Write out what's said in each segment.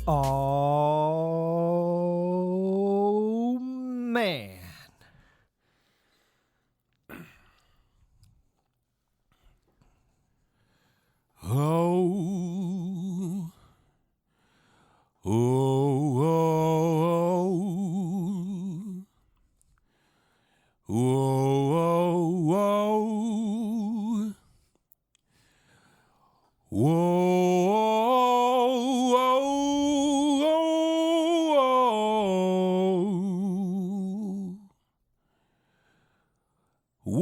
Oh, man. Oh, oh, oh, oh, oh, oh,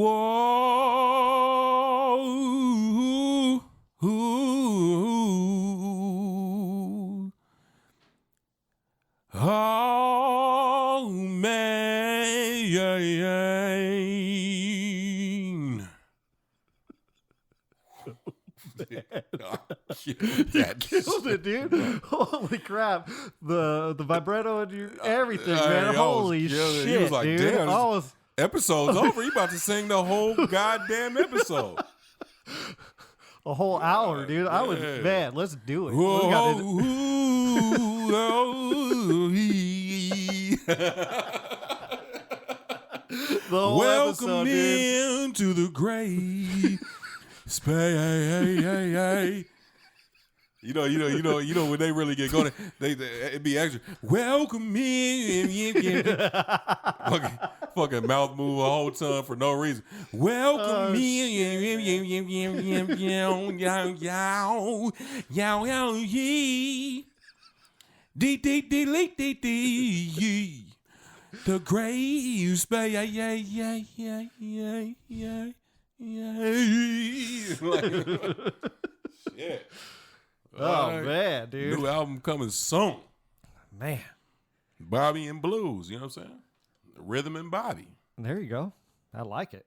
oh, man. Killed it, dude. Holy crap. The vibrato and your everything, man. Holy shit, He was like, dude. damn, I was... episode's over. You about to sing the whole goddamn episode. A whole hour, dude. I was, Yeah. man, let's do it. Whoa, We gotta- the whole welcome episode, dude. into the grave space. You know when they really get going, it be extra. Welcome in, fucking mouth move a whole ton for no reason. Welcome in, the grave space. Shit. Oh, man, dude. New album coming soon. Man. Bobby and Blues, you know what I'm saying? Rhythm and Bobby. There you go. I like it.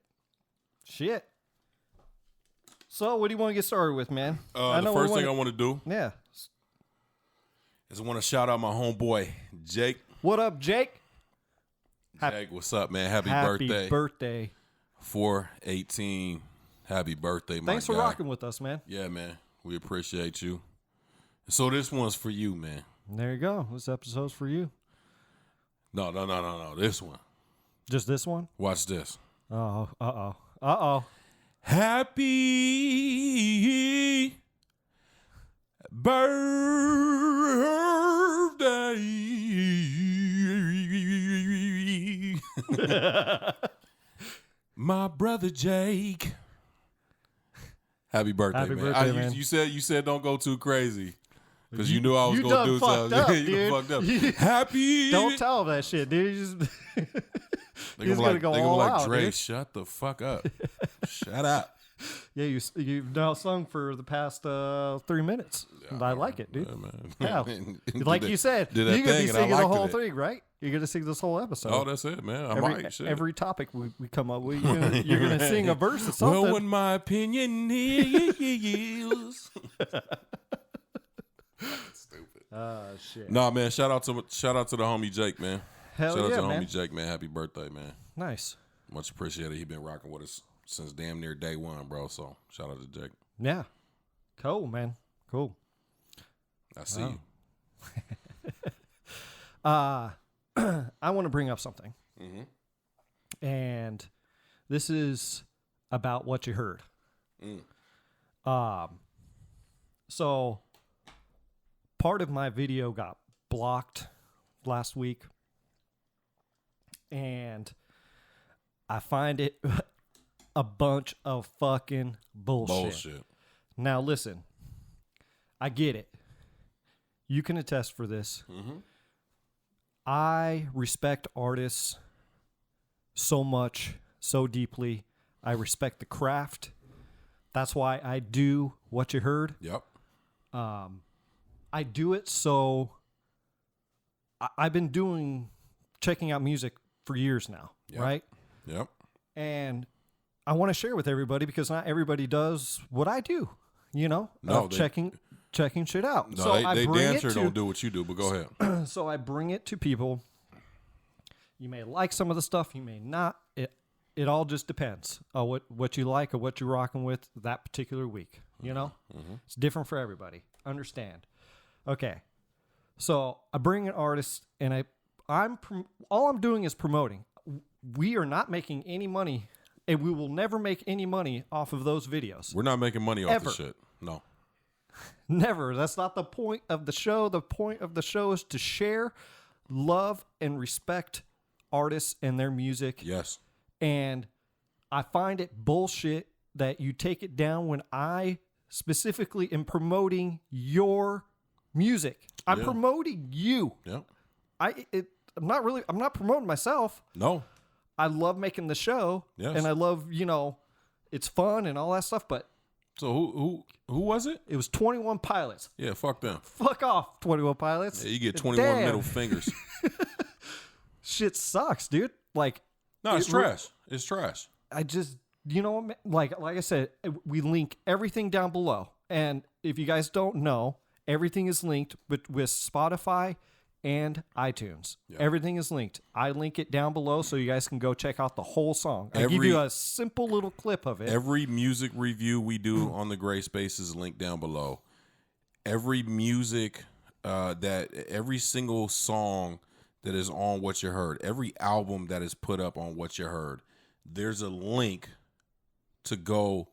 Shit. So, what do you want to get started with, man? The first thing I want to do Yeah. is I want to shout out my homeboy, Jake. What up, Jake? Jake, what's up, man? Happy birthday. 4/18. Happy birthday, my Thanks for guy. rocking with us, man. Yeah, man. We appreciate you. So this one's for you, man. There you go. This episode's for you. No. This one. Just this one? Watch this. Oh, uh-oh. Happy birthday, my brother Jake. Happy birthday, Happy man. birthday, man. You said don't go too crazy because you knew I was you gonna do done fucked something. up, You dude. fucked up. Happy. Don't tell them that shit, dude. You just, They he's gonna gonna go they all like out, Dre. dude. Shut the fuck up. Shut up. Yeah, you've now sung for the past 3 minutes. I like it, dude. Yeah, man. Yeah. Like you said, did you're that going to be thing and I singing the liked whole it. thing, right? You're going to sing this whole episode. Oh, that's it, man. I might. Shit. Every topic we come up with, you're going to sing a verse of something. Well, what my opinion is. Stupid. Shit. Nah, man. Shout out to the homie Jake, man. Hell shout out yeah, to the man. homie Jake, man. Happy birthday, man. Nice. Much appreciated. He been rocking with us since damn near day one, bro. So shout out to Jake. Yeah. Cool, man. Cool. I see you. I want to bring up something. Mm-hmm. And this is about what you heard. So part of my video got blocked last week. And I find it a bunch of fucking bullshit. Now listen, I get it. You can attest for this. Mm-hmm. I respect artists so much, so deeply. I respect the craft. That's why I do what you heard. Yep. I do it so I've been checking out music for years now, right? Yep. And I want to share with everybody because not everybody does what I do, checking shit out. No, so they damn sure don't do what you do, but go ahead. So I bring it to people. You may like some of the stuff, you may not. It all just depends on what you like or what you're rocking with that particular week. It's different for everybody. Understand? Okay. So I bring an artist, and all I'm doing is promoting. We are not making any money, and we will never make any money off of those videos. We're not making money off Ever. the shit. No. Never. That's not the point of the show. The point of the show is to share, love, and respect artists and their music. Yes. And I find it bullshit that you take it down when I specifically am promoting your music. I'm promoting you. Yeah. I'm not promoting myself. No. I love making the show. Yes. And I love, it's fun and all that stuff, but so who was it? it was 21 Pilots. Yeah, fuck them. Fuck off, 21 Pilots. Yeah, you get 21 middle fingers. Shit sucks, dude. Like, no, it's trash. It's trash. I just, like I said, we link everything down below. And if you guys don't know, everything is linked with Spotify and iTunes. Yeah. Everything is linked. I link it down below so you guys can go check out the whole song. I give you a simple little clip of it. Every music review we do on the Gray Space is linked down below. Every music, every single song that is on What You Heard, every album that is put up on What You Heard, there's a link to go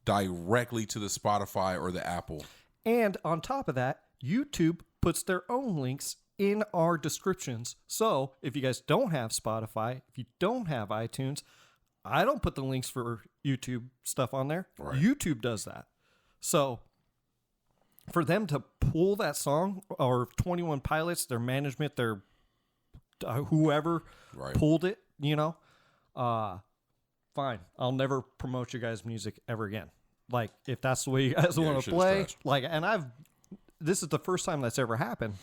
directly to the Spotify or the Apple. And on top of that, YouTube puts their own links in our descriptions. So if you guys don't have Spotify, if you don't have iTunes, I don't put the links for YouTube stuff on there. Right. YouTube does that. So for them to pull that song, or 21 Pilots, their management, their whoever pulled it, fine. I'll never promote your guys' music ever again. Like, if that's the way you guys want to play, this is the first time that's ever happened.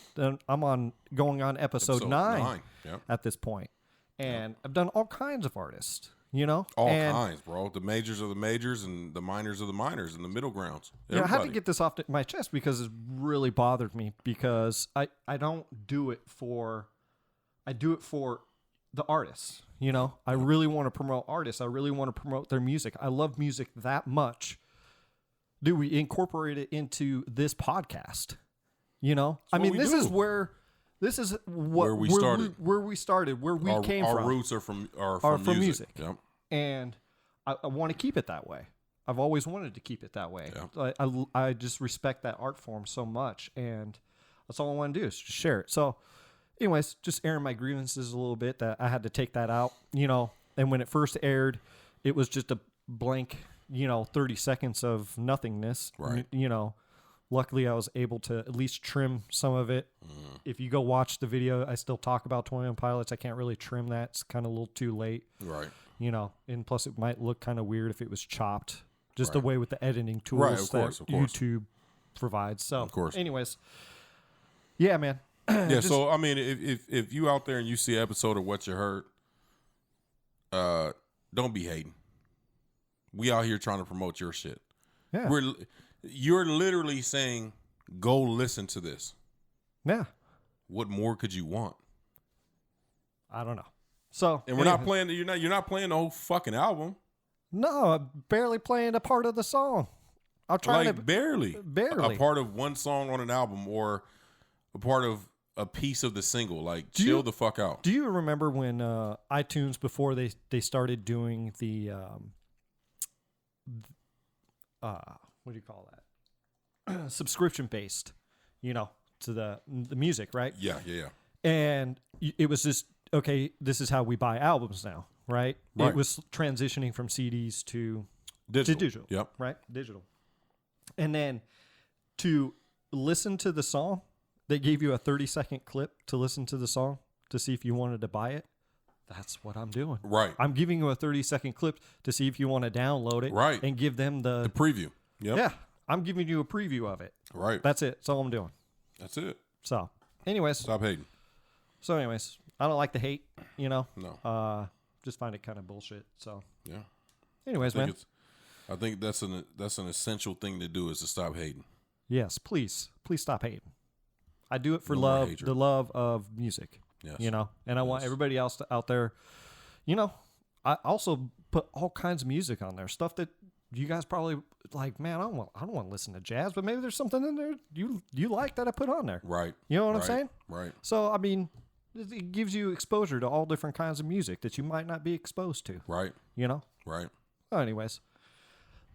I'm going on episode 9 at this point. And I've done all kinds of artists, All kinds, bro. The majors are the majors, and the minors are the minors, and the middle grounds. I had to get this off my chest because it really bothered me, because I don't do it for... I do it for the artists, I really want to promote artists. I really want to promote their music. I love music that much. Do we incorporate it into this podcast? This is where we started, where we came from. Our roots are from music. Yep. And I want to keep it that way. I've always wanted to keep it that way. Yeah. I just respect that art form so much, and that's all I want to do is just share it. So anyways, just airing my grievances a little bit, that I had to take that out, and when it first aired, it was just a blank, 30 seconds of nothingness. Right. Luckily I was able to at least trim some of it. If you go watch the video, I still talk about 21 Pilots. I can't really trim that. It's kind of a little too late. Right. And plus it might look kind of weird if it was chopped, just the way with the editing tools that YouTube provides. So, of course. Anyways, yeah, man. Yeah, so I mean, if you out there and you see an episode of What You Heard, don't be hating. We out here trying to promote your shit. Yeah, you're literally saying, go listen to this. Yeah. What more could you want? I don't know. So, and we're not playing. You're not playing the whole fucking album. No, I'm barely playing a part of the song. I'll try to barely a part of one song on an album, or a part of a piece of the single. Like, chill the fuck out. Do you remember when iTunes, before they started doing the what do you call that? Subscription based, to the music, right? Yeah. And it was just, okay, this is how we buy albums now, right? It was transitioning from CDs to digital. Yep. Right? Digital. And then to listen to the song, they gave you a 30-second clip to listen to the song to see if you wanted to buy it. That's what I'm doing. Right. I'm giving you a 30-second clip to see if you want to download it. Right. And give them the preview. Yep. Yeah. I'm giving you a preview of it. Right. That's it. That's all I'm doing. That's it. So, anyways. Stop hating. So, anyways, I don't like the hate, No. Just find it kind of bullshit. So, yeah. Anyways, man. I think that's an essential thing to do, is to stop hating. Yes, please stop hating. I do it for love, the love of music. Yes. And I want everybody else out there. I also put all kinds of music on there, stuff that you guys probably like, man, I don't want to listen to jazz, but maybe there's something in there you like that I put on there. Right. You know what I'm saying? Right. So, I mean, it gives you exposure to all different kinds of music that you might not be exposed to. Right. You know? Right. Well, anyways,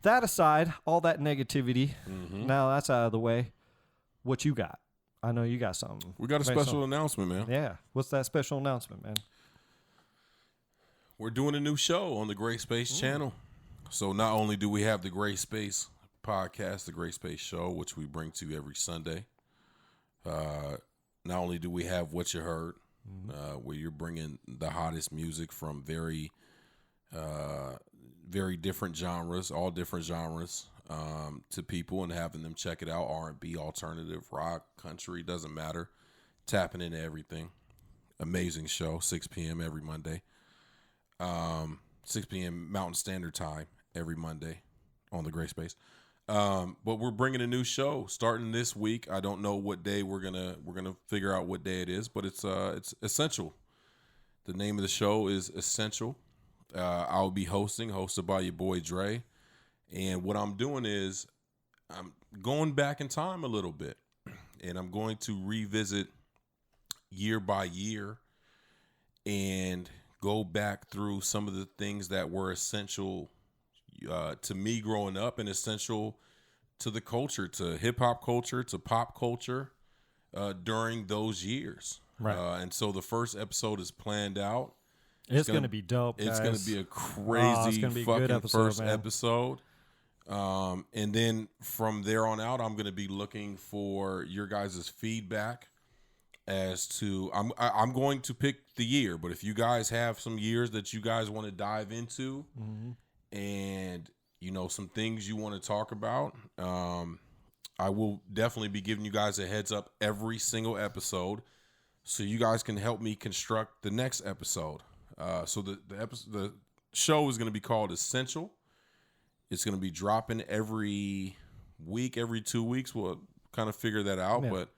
that aside, all that negativity, now that's out of the way. What you got? I know you got something. We got a special announcement, man. Yeah. What's that special announcement, man? We're doing a new show on the Gray Space channel. So not only do we have the Gray Space podcast, the Gray Space show, which we bring to you every Sunday, not only do we have What You Heard, where you're bringing the hottest music from very different genres, all different genres, to people and having them check it out. R&B, alternative, rock, country, doesn't matter. Tapping into everything. Amazing show, 6 p.m. every Monday. 6 p.m. Mountain Standard Time every Monday on the Gray Space. But we're bringing a new show starting this week. I don't know what day we're gonna figure out what day it is, but it's Essential. The name of the show is Essential. I'll be hosted by your boy Dray. And what I'm doing is I'm going back in time a little bit, and I'm going to revisit year by year and go back through some of the things that were essential to me growing up and essential to the culture, to hip hop culture, to pop culture during those years. Right. And so the first episode is planned out. It's going to be dope, guys. It's going to be a crazy fucking first episode. And then from there on out, I'm going to be looking for your guys' feedback as to I'm going to pick the year, but if you guys have some years that you guys want to dive into and some things you want to talk about, I will definitely be giving you guys a heads up every single episode so you guys can help me construct the next episode. So the show is going to be called Essential. It's going to be dropping every week, every 2 weeks. We'll kind of figure that out, but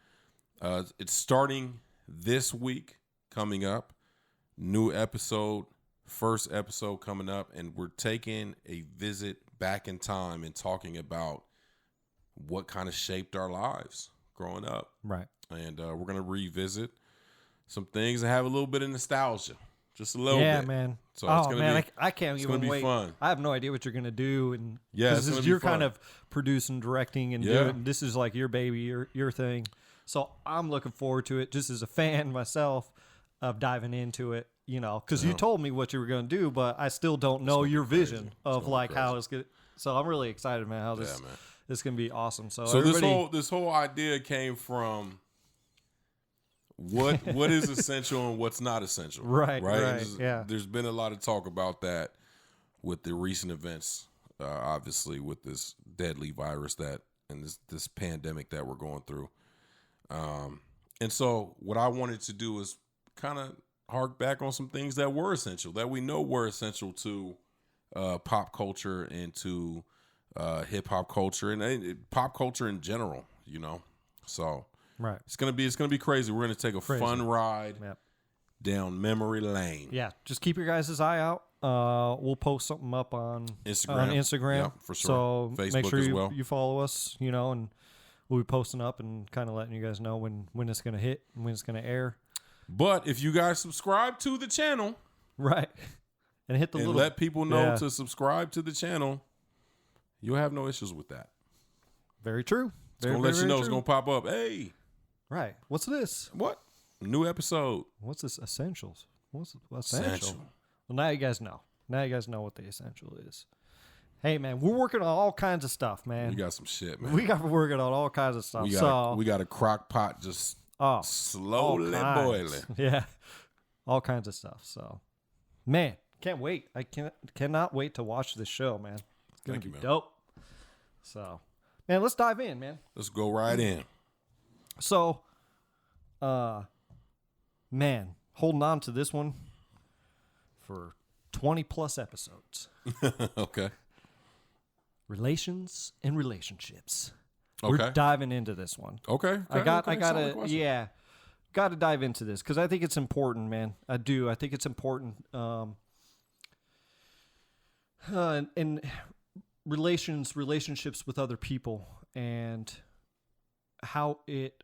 it's starting this week, coming up. New episode, first episode coming up, and we're taking a visit back in time and talking about what kind of shaped our lives growing up. Right. And we're going to revisit some things and have a little bit of nostalgia. Just a little bit. Yeah, man. So it's gonna be, I can't even wait. Fun. I have no idea what you're going to do. And because you're kind of producing, directing, and doing, this is like your baby, your thing. So I'm looking forward to it just as a fan myself of diving into it, because you told me what you were going to do, but I still don't know your vision of like how it's going to. So I'm really excited, man, how this is going to be awesome. So this whole idea came from what is essential and what's not essential. Right. There's been a lot of talk about that with the recent events, obviously with this deadly virus and this pandemic that we're going through. And so what I wanted to do is kind of hark back on some things that were essential, that we know were essential to pop culture and to hip hop culture and pop culture in general, So it's gonna be crazy. We're gonna take a fun ride down memory lane. Yeah, just keep your guys' eye out. We'll post something up on Instagram, yeah, for sure. So Facebook make sure as well. you follow us, and we'll be posting up and kind of letting you guys know when it's gonna hit and when it's gonna air. But if you guys subscribe to the channel, right, and hit the little, let people know to subscribe to the channel, you'll have no issues with that. Very true. It's gonna let you know. It's gonna pop up. Hey. Right. What's this? What? New episode. What's this? Essentials. What's essential? Well, now you guys know. Now you guys know what the essential is. Hey, man, we're working on all kinds of stuff, man. We got some shit, man. We got working on all kinds of stuff. We got a crock pot just slowly boiling. Yeah. All kinds of stuff. So, man, can't wait. I cannot wait to watch this show, man. It's going to be dope. So, man, let's dive in, man. Let's go right in. So, man, holding on to this one for 20 plus episodes. Okay. Relations and relationships. Okay. We're diving into this one. Okay. I gotta dive into this because I think it's important, man. I do. I think it's important. And relationships with other people, and how it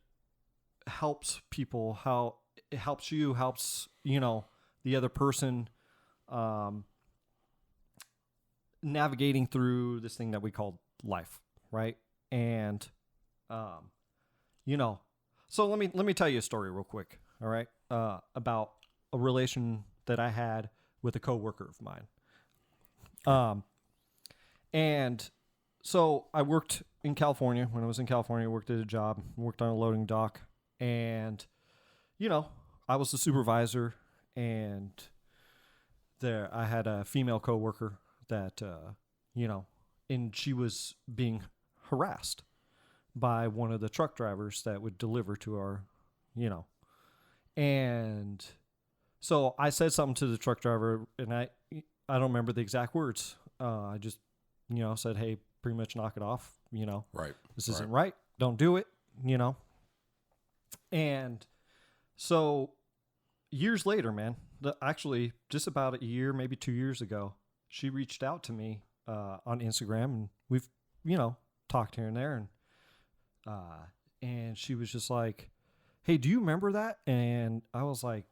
helps people, how it helps you, helps, the other person, navigating through this thing that we call life, right? And, so let me tell you a story real quick, all right, about a relation that I had with a coworker of mine. And so I worked in California. When I was in California, I worked at a job, worked on a loading dock, and, I was the supervisor, and there I had a female coworker that, and she was being harassed by one of the truck drivers that would deliver to our, and so I said something to the truck driver, and I don't remember the exact words. I just, said, hey, pretty much knock it off, Right. This isn't right. Don't do it, And so years later, man, actually just about a year, maybe 2 years ago, she reached out to me on Instagram, and we've, talked here and there, and she was just like, hey, do you remember that? And I was like,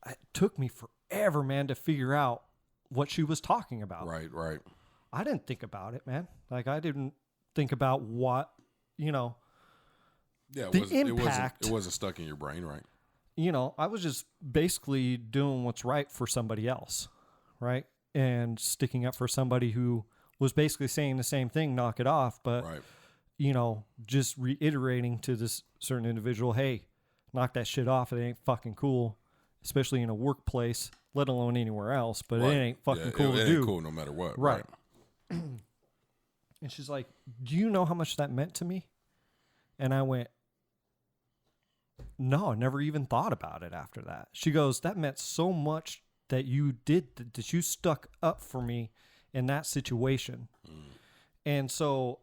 it took me forever, man, to figure out what she was talking about. Right. I didn't think about it, man. Like, I didn't think about what, Yeah, the impact. It wasn't stuck in your brain, right? I was just basically doing what's right for somebody else, right? And sticking up for somebody who was basically saying the same thing, knock it off, but, right. Just reiterating to this certain individual, hey, knock that shit off. It ain't fucking cool, especially in a workplace, let alone anywhere else, but right. It ain't fucking cool to it do. Ain't cool no matter what. Right. And she's like, do you know how much that meant to me? And I went, no, I never even thought about it after that. She goes, that meant so much that you did, that you stuck up for me in that situation. And so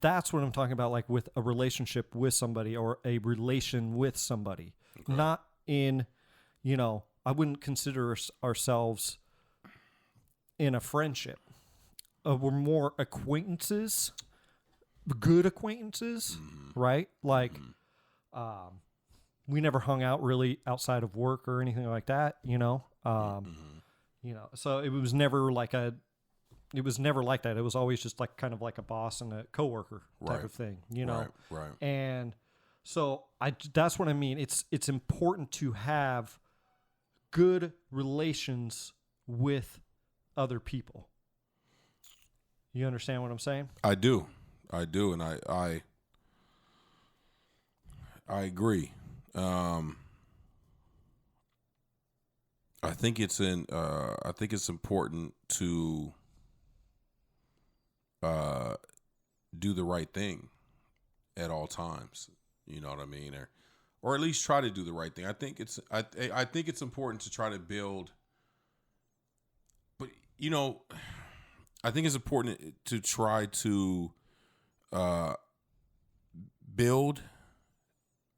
that's what I'm talking about, like with a relationship with somebody or a relation with somebody. Okay. Not in, I wouldn't consider ourselves in a friendship. We're more acquaintances, good acquaintances, right? Like, we never hung out really outside of work or anything like that, so it was never like that. It was always just like kind of like a boss and a coworker type of thing, Right. And so that's what I mean. It's important to have good relations with other people. You understand what I'm saying? I do. And I agree. I think it's important to do the right thing at all times. You know what I mean? Or at least try to do the right thing. I think it's important to try to build, but I think it's important to try to build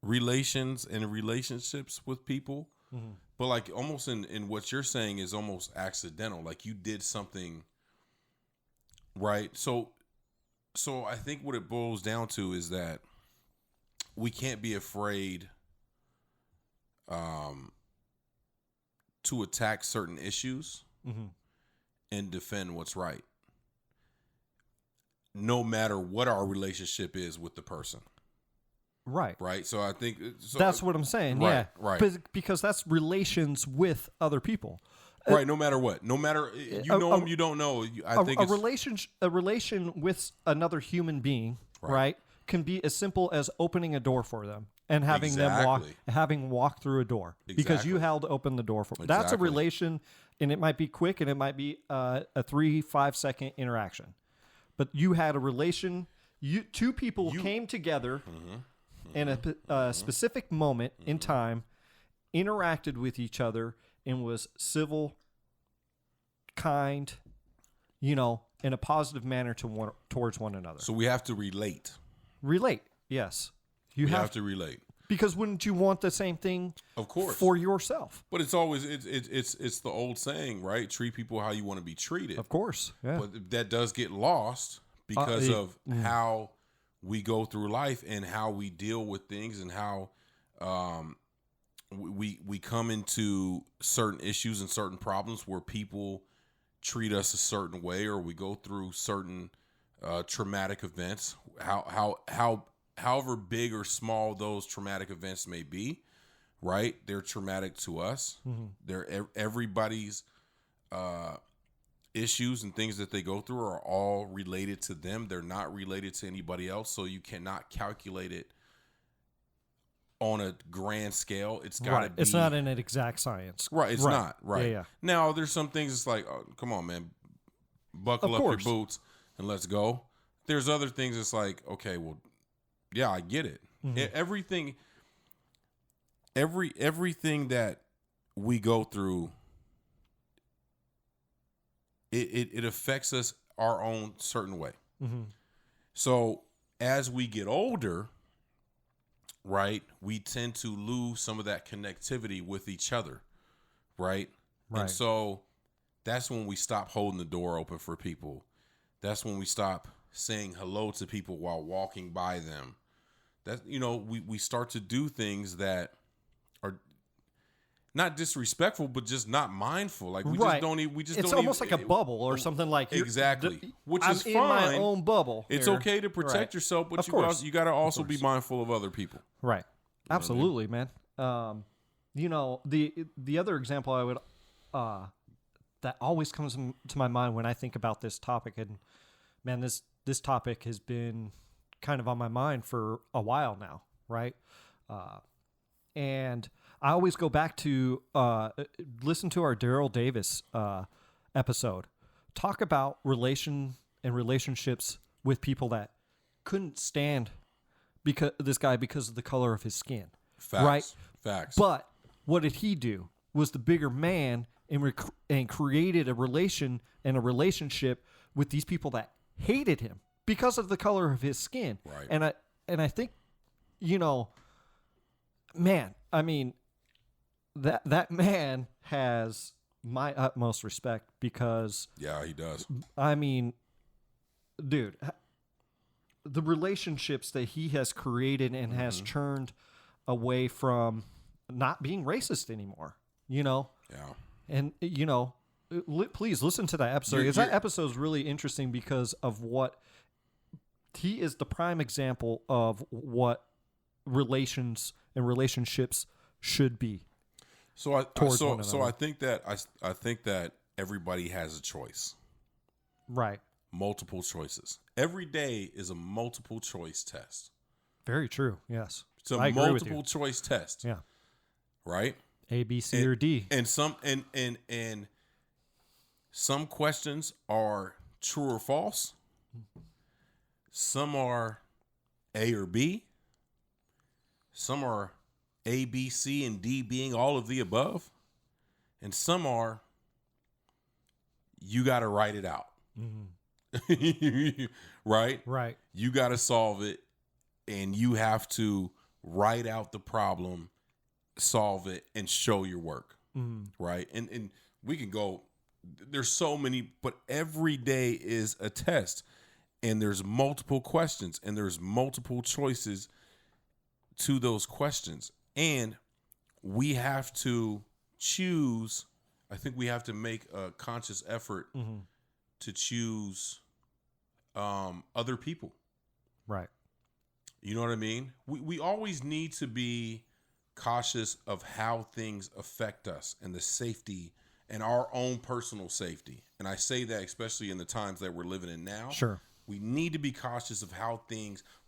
relations and relationships with people. Mm-hmm. But like almost in what you're saying is almost accidental. Like you did something, right? So I think what it boils down to is that we can't be afraid to attack certain issues and defend what's right, no matter what our relationship is with the person. Right. So I think that's what I'm saying. Right, yeah. Right. Because that's relations with other people. Right. No matter what. No matter you know them, you don't know. I think a relation with another human being, right, can be as simple as opening a door for them and having them walk through a door because you held open the door for them. That's a relation, and it might be quick and it might be a 3-5 second interaction, but you had a relation. Two people came together. In a specific moment in time, interacted with each other and was civil, kind, in a positive manner towards one another. So we have to relate. Relate, yes. You have to relate. Because wouldn't you want the same thing, of course, for yourself? But it's always it's the old saying, right? Treat people how you want to be treated. Of course, yeah. But that does get lost because of how we go through life and how we deal with things and how we come into certain issues and certain problems where people treat us a certain way, or we go through certain traumatic events. However big or small those traumatic events may be, right? They're traumatic to us. Mm-hmm. They're everybody's issues and things that they go through are all related to them. They're not related to anybody else. So you cannot calculate it on a grand scale. It's got to be. It's not an exact science. Right. It's not. Right. Yeah. Now, there's some things it's like, oh, come on, man. Buckle up your boots and let's go. There's other things it's like, okay, well, yeah, I get it. Mm-hmm. Everything that we go through, it affects us our own certain way. Mm-hmm. So as we get older, right, we tend to lose some of that connectivity with each other, right? And so that's when we stop holding the door open for people. That's when we stop saying hello to people while walking by them. That, we start to do things that are not disrespectful, but just not mindful. Like we just don't even. It's almost like a bubble or something like exactly, which I'm is fine. In my own bubble. It's okay to protect yourself, but you got to also be mindful of other people. Right. Absolutely, man. The other example I would that always comes to my mind when I think about this topic, and man, this topic has been kind of on my mind for a while now, right? And I always go back to listen to our Daryl Davis episode. Talk about relationships with people that couldn't stand this guy because of the color of his skin. Facts. Right? Facts. But what did he do? Was the bigger man and created a relationship with these people that hated him because of the color of his skin. Right. And I think, man, I mean, that man has my utmost respect because yeah, he does. I mean, dude, the relationships that he has created and has turned away from not being racist anymore, Yeah. And, please listen to that episode. Because that episode is really interesting because of what he is the prime example of what relations and relationships should be. So I think that everybody has a choice. Right. Multiple choices. Every day is a multiple choice test. Very true. Yes. It's a multiple choice test. Yeah. Right? A, B, C, or D. And some questions are true or false. Some are A or B. Some are A, B, C, and D being all of the above. And some are you got to write it out. Mm-hmm. Right? Right. You got to solve it, and you have to write out the problem, solve it, and show your work. Mm-hmm. Right? And we can go, there's so many, but every day is a test, and there's multiple questions, and there's multiple choices to those questions. And we have to choose. I think we have to make a conscious effort to choose other people. Right. You know what I mean? We always need to be cautious of how things affect us and the safety and our own personal safety. And I say that especially in the times that we're living in now. Sure. We need to be cautious of how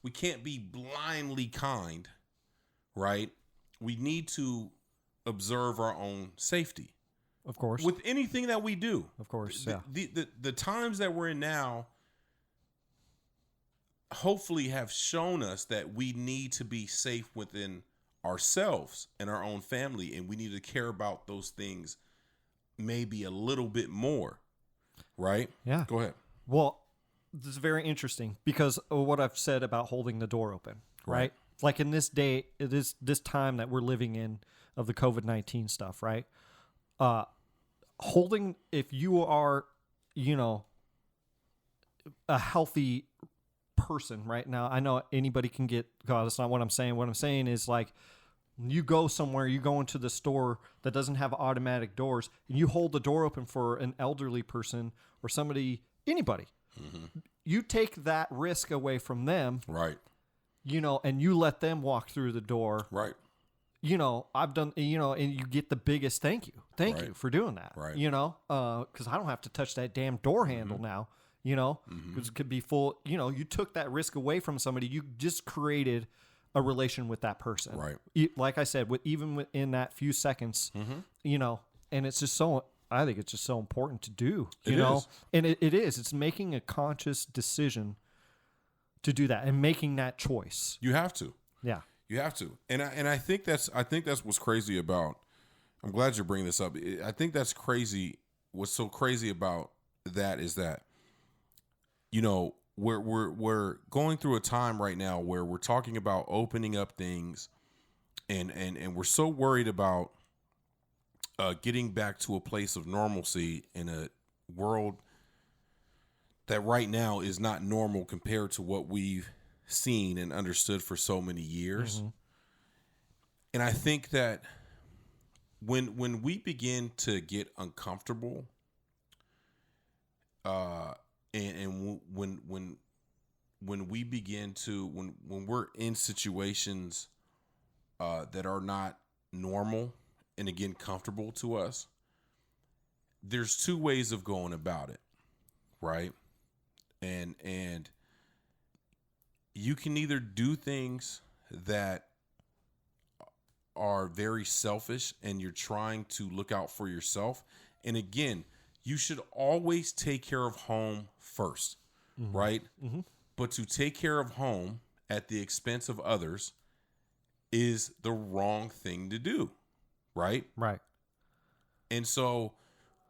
we can't be blindly kind, right? We need to observe our own safety. Of course. With anything that we do. Of course, The times that we're in now hopefully have shown us that we need to be safe within ourselves and our own family, and we need to care about those things maybe a little bit more, right? Yeah. Go ahead. Well, this is very interesting because of what I've said about holding the door open, right? like in this day, this time that we're living in of the COVID-19 stuff, right? Holding, if you are, you know, a healthy person right now, I know anybody can get, God, that's not what I'm saying. What I'm saying is like, you go somewhere, you go into the store that doesn't have automatic doors, and you hold the door open for an elderly person or somebody, anybody. Mm-hmm. You take that risk away from them. Right. You know, and you let them walk through the door. Right. You know, I've done, you know, and you get the biggest thank you. Thank you for doing that. Right. You know, because I don't have to touch that damn door handle now, you know, because it could be full. You know, you took that risk away from somebody. You just created a relation with that person. Right. Like I said, even within that few seconds, you know, and it's just so, I think it's just so important to do, you know, and it is. It's making a conscious decision to do that and making that choice. You have to. Yeah. You have to. And I think that's what's crazy about, I'm glad you're bringing this up. I think that's crazy. What's so crazy about that is that, you know, we're going through a time right now where we're talking about opening up things and we're so worried about getting back to a place of normalcy in a world that right now is not normal compared to what we've seen and understood for so many years. Mm-hmm. And I think that when we begin to get uncomfortable, and when we begin to when we're in situations that are not normal and again comfortable to us, there's two ways of going about it, right? And you can either do things that are very selfish and you're trying to look out for yourself. And again, you should always take care of home first, right? Mm-hmm. But to take care of home at the expense of others is the wrong thing to do, right? Right. And so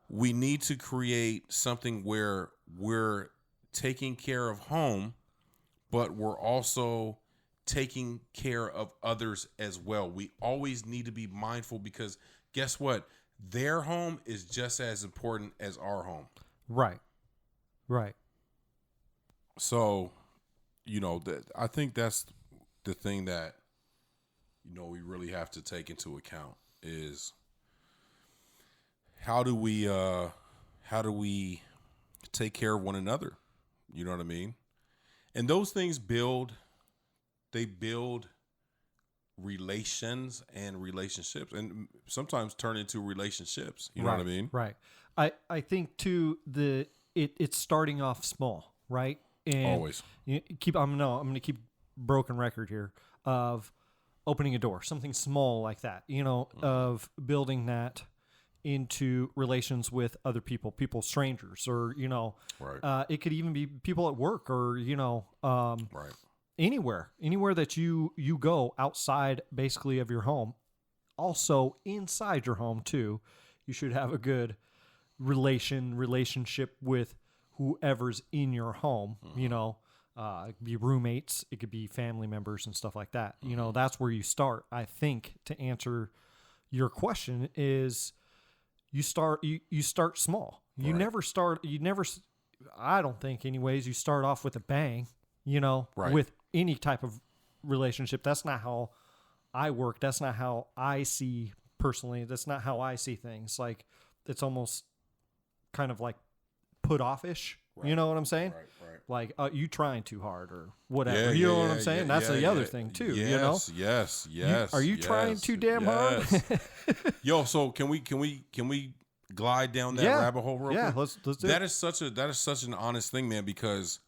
we need to create something where we're taking care of home, but we're also taking care of others as well. We always need to be mindful because guess what? Their home is just as important as our home. Right. Right. So, you know, I think that's the thing that, you know, we really have to take into account is how do we take care of one another? You know what I mean? And those things build relations and relationships and sometimes turn into relationships. You know what I mean? Right. I think too, it's starting off small, right? And always. I'm going to keep broken record here of opening a door, something small like that, you know, of building that into relations with other people, strangers, or, you know, right. It could even be people at work or, you know, right. Anywhere that you go outside basically of your home, also inside your home too, you should have a good relationship with whoever's in your home, you know, it could be roommates, it could be family members and stuff like that. You know, that's where you start. I think to answer your question is you start small. You never I don't think anyways, you start off with a bang, you know, with any type of relationship. That's not how I work. That's not how I see personally. That's not how I see things. Like it's almost kind of like put off-ish. Right. You know what I'm saying? Right. Like you trying too hard or whatever. You know what I'm saying? That's the other thing too. Yes, you know? Yes. Are you trying too damn hard? Yo, so can we glide down that rabbit hole real quick? Let's do that it. That is such an honest thing, man, because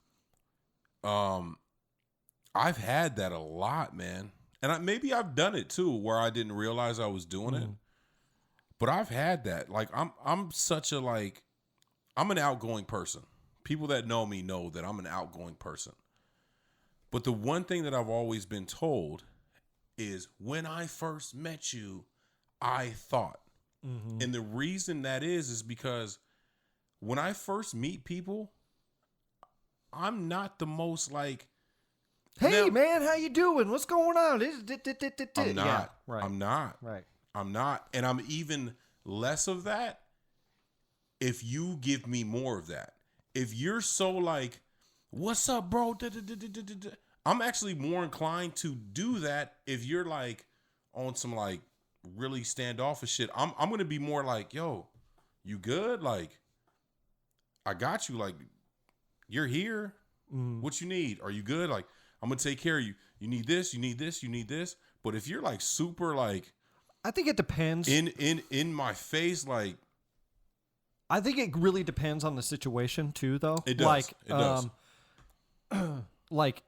I've had that a lot, man. And maybe I've done it too where I didn't realize I was doing it. But I've had that. Like I'm such a I'm an outgoing person. People that know me know that I'm an outgoing person. But the one thing that I've always been told is when I first met you, I thought. Mm-hmm. And the reason that is because when I first meet people, I'm not the most Hey, man, how you doing? What's going on? I'm not. Yeah, right. I'm not. Right. I'm not. And I'm even less of that if you give me more of that. If you're so like, what's up, bro? I'm actually more inclined to do that if you're like on some like really standoffish shit. I'm going to be more like, yo, you good? Like, I got you. Like, you're here. What you need? Are you good? Like, I'm going to take care of you. You need this, you need this, you need this. But if you're like super like, I think it depends. In my face, like, I think it really depends on the situation too, though. It does. Like, it does. Like,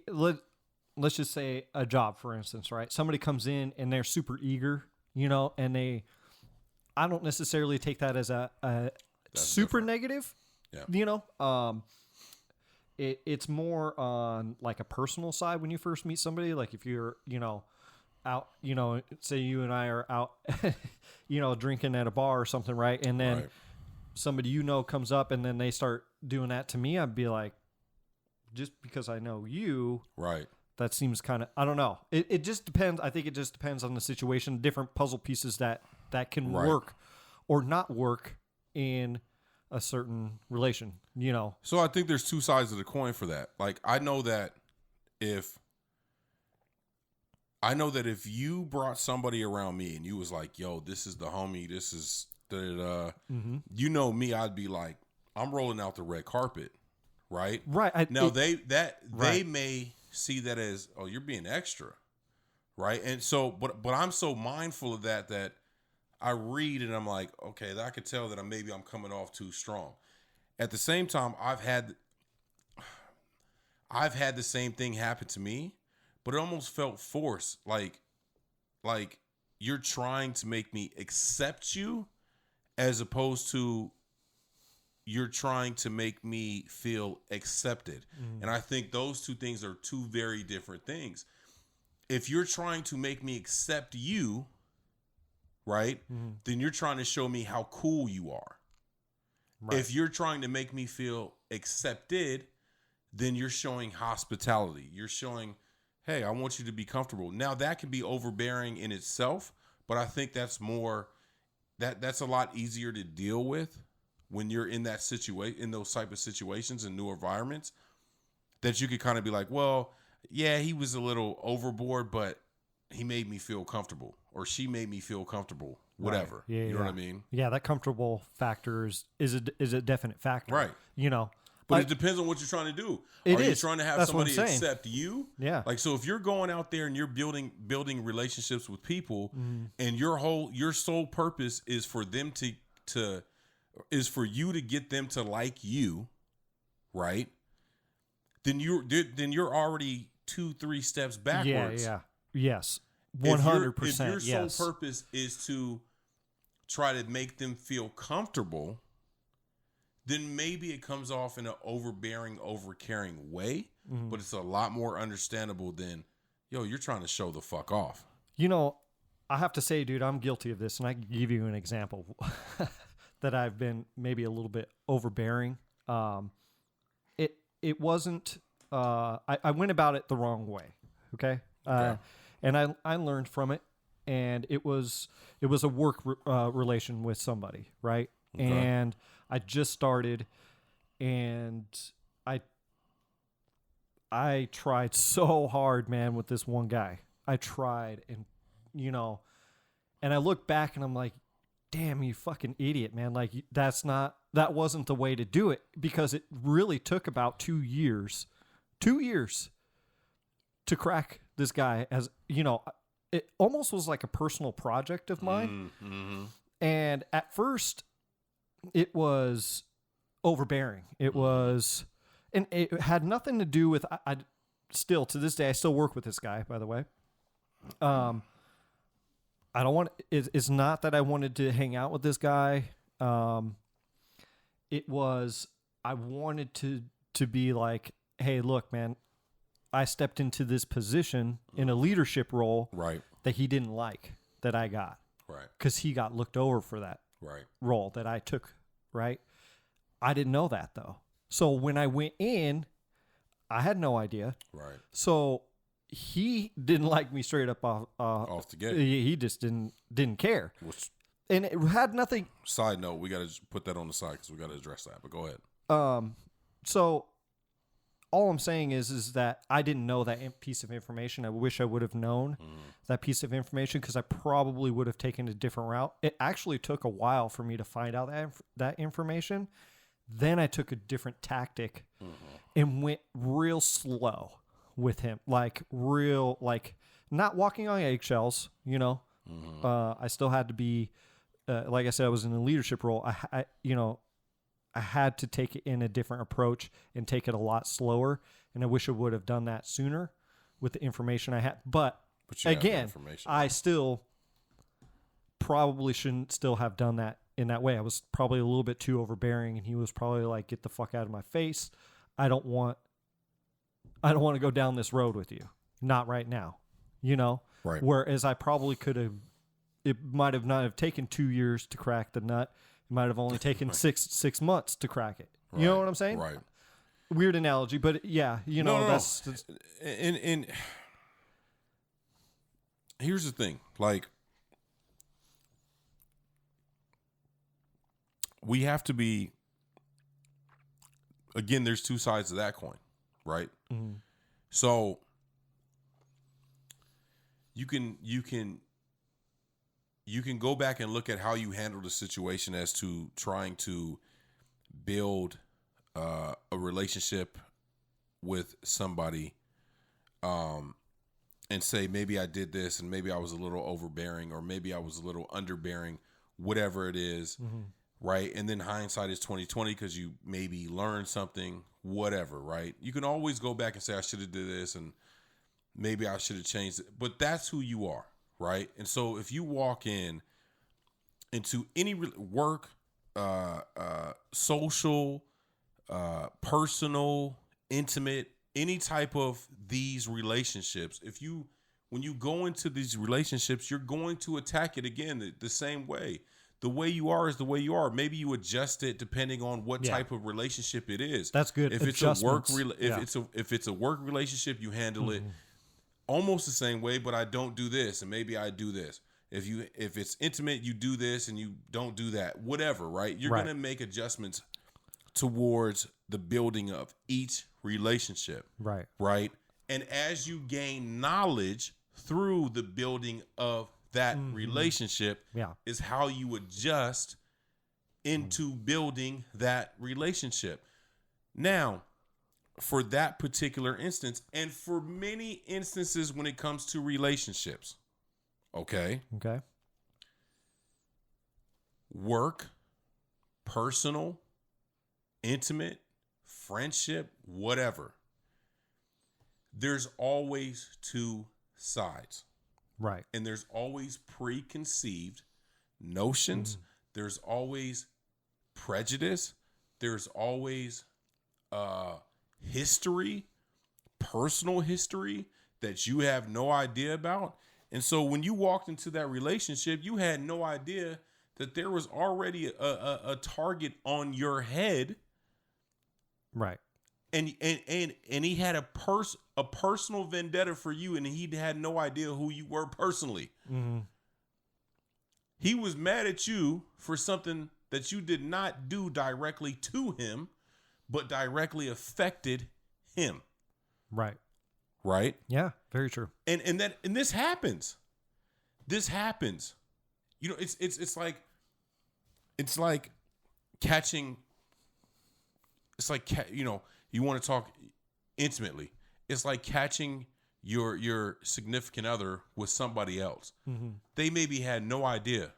let's just say a job, for instance, right? Somebody comes in and they're super eager, you know, and I don't necessarily take that as a super different. Negative, you know. It's more on like a personal side when you first meet somebody. Like if you're, you know, out, you know, say you and I are out, you know, drinking at a bar or something, right? And then somebody you know comes up and then they start doing that to me, I'd be like, just because I know you, right? That seems kind of, I don't know. It just depends. I think it just depends on the situation, different puzzle pieces that can work or not work in a certain relation, you know. So I think there's two sides of the coin for that. Like, I know that if you brought somebody around me and you was like, yo, this is the homie, this is you know me, I'd be like, I'm rolling out the red carpet, right? Right. They may see that as, oh, you're being extra, right? And so, but I'm so mindful of that I read and I'm like, okay, I could tell that I'm coming off too strong. At the same time, I've had the same thing happen to me, but it almost felt forced. Like you're trying to make me accept you as opposed to you're trying to make me feel accepted. And I think those two things are two very different things. If you're trying to make me accept you, right, then you're trying to show me how cool you are. Right. If you're trying to make me feel accepted, then you're showing hospitality. You're showing, hey, I want you to be comfortable. Now, that can be overbearing in itself, but I think that's a lot easier to deal with when you're in that situation, in those type of situations in new environments, that you could kind of be like, well, yeah, he was a little overboard, but he made me feel comfortable, or she made me feel comfortable, whatever. Right. Yeah, you know what I mean? Yeah, that comfortable factor is a definite factor. Right. You know. But it depends on what you're trying to do. Are you trying to have somebody accept you? Yeah. Like, so if you're going out there and you're building relationships with people, and your sole purpose is for them is for you to get them to like you, right? Then you're already 2-3 steps backwards. Yeah. Yes. 100%. If your sole purpose is to try to make them feel comfortable, then maybe it comes off in an overbearing, overcaring way, but it's a lot more understandable than, yo, you're trying to show the fuck off. You know, I have to say, dude, I'm guilty of this, and I can give you an example that I've been maybe a little bit overbearing. It wasn't, I went about it the wrong way, okay? And I learned from it, and it was a work relation with somebody, right? Okay. And I just started, and I tried so hard, man, with this one guy. I tried, and you know, and I look back and I'm like, damn, you fucking idiot, man. Like, that wasn't the way to do it, because it really took about 2 years to crack this guy. As you know, it almost was like a personal project of mine. And at first it was overbearing. It was, and it had nothing to do with, I still, to this day, I still work with this guy, by the way. I don't want, it's not that I wanted to hang out with this guy. It was, I wanted to be like, hey, look, man, I stepped into this position in a leadership role, right, that he didn't like, that I got, right, because he got looked over for that role that I took, right? I didn't know that, though. So when I went in, I had no idea. Right. So he didn't like me straight up off the gate. He just didn't care. And it had nothing. Side note, we got to put that on the side because we got to address that. But go ahead. So all I'm saying is that I didn't know that piece of information. I wish I would have known that piece of information because I probably would have taken a different route. It actually took a while for me to find out that information. Then I took a different tactic and went real slow with him, like not walking on eggshells. You know, I still had to be, like I said, I was in a leadership role. I had to take it in a different approach and take it a lot slower. And I wish I would have done that sooner with the information I had. But again, I still probably shouldn't still have done that in that way. I was probably a little bit too overbearing, and he was probably like, "Get the fuck out of my face. I don't want to go down this road with you. Not right now." You know? Right. Whereas I probably could have, it might have not have taken 2 years to crack the nut. It might have only taken 6 months to crack it. You know what I'm saying? Right. Weird analogy, but yeah, that's and here's the thing, like, we have to be, again, there's two sides of that coin, right? Mm-hmm. So you can go back and look at how you handled the situation as to trying to build a relationship with somebody, and say, maybe I did this and maybe I was a little overbearing or maybe I was a little underbearing, whatever it is, right? And then hindsight is 20/20 because you maybe learned something, whatever, right? You can always go back and say, I should have did this and maybe I should have changed it, but that's who you are, right? And so if you walk into any work, social, personal, intimate, any type of these relationships, when you go into these relationships, you're going to attack it again the same way. The way you are is the way you are. Maybe you adjust it depending on what type of relationship it is. That's good. If it's a work, if it's a work relationship, you handle it almost the same way. But I don't do this, and maybe I do this. If it's intimate, you do this, and you don't do that. Whatever, right? You're gonna make adjustments towards the building of each relationship. Right. Right. And as you gain knowledge through the building of that relationship, is how you adjust into building that relationship. Now, for that particular instance, and for many instances when it comes to relationships, okay, work, personal, intimate, friendship, whatever, there's always two sides. Right. And there's always preconceived notions. There's always prejudice. There's always history, personal history that you have no idea about. And so when you walked into that relationship, you had no idea that there was already a target on your head. Right. And he had a personal vendetta for you, and he had no idea who you were personally. He was mad at you for something that you did not do directly to him, but directly affected him. Right. Right? Yeah, very true. And this happens. This happens. You know, it's like catching. It's like, you know, you want to talk intimately. It's like catching your significant other with somebody else. They maybe had no idea,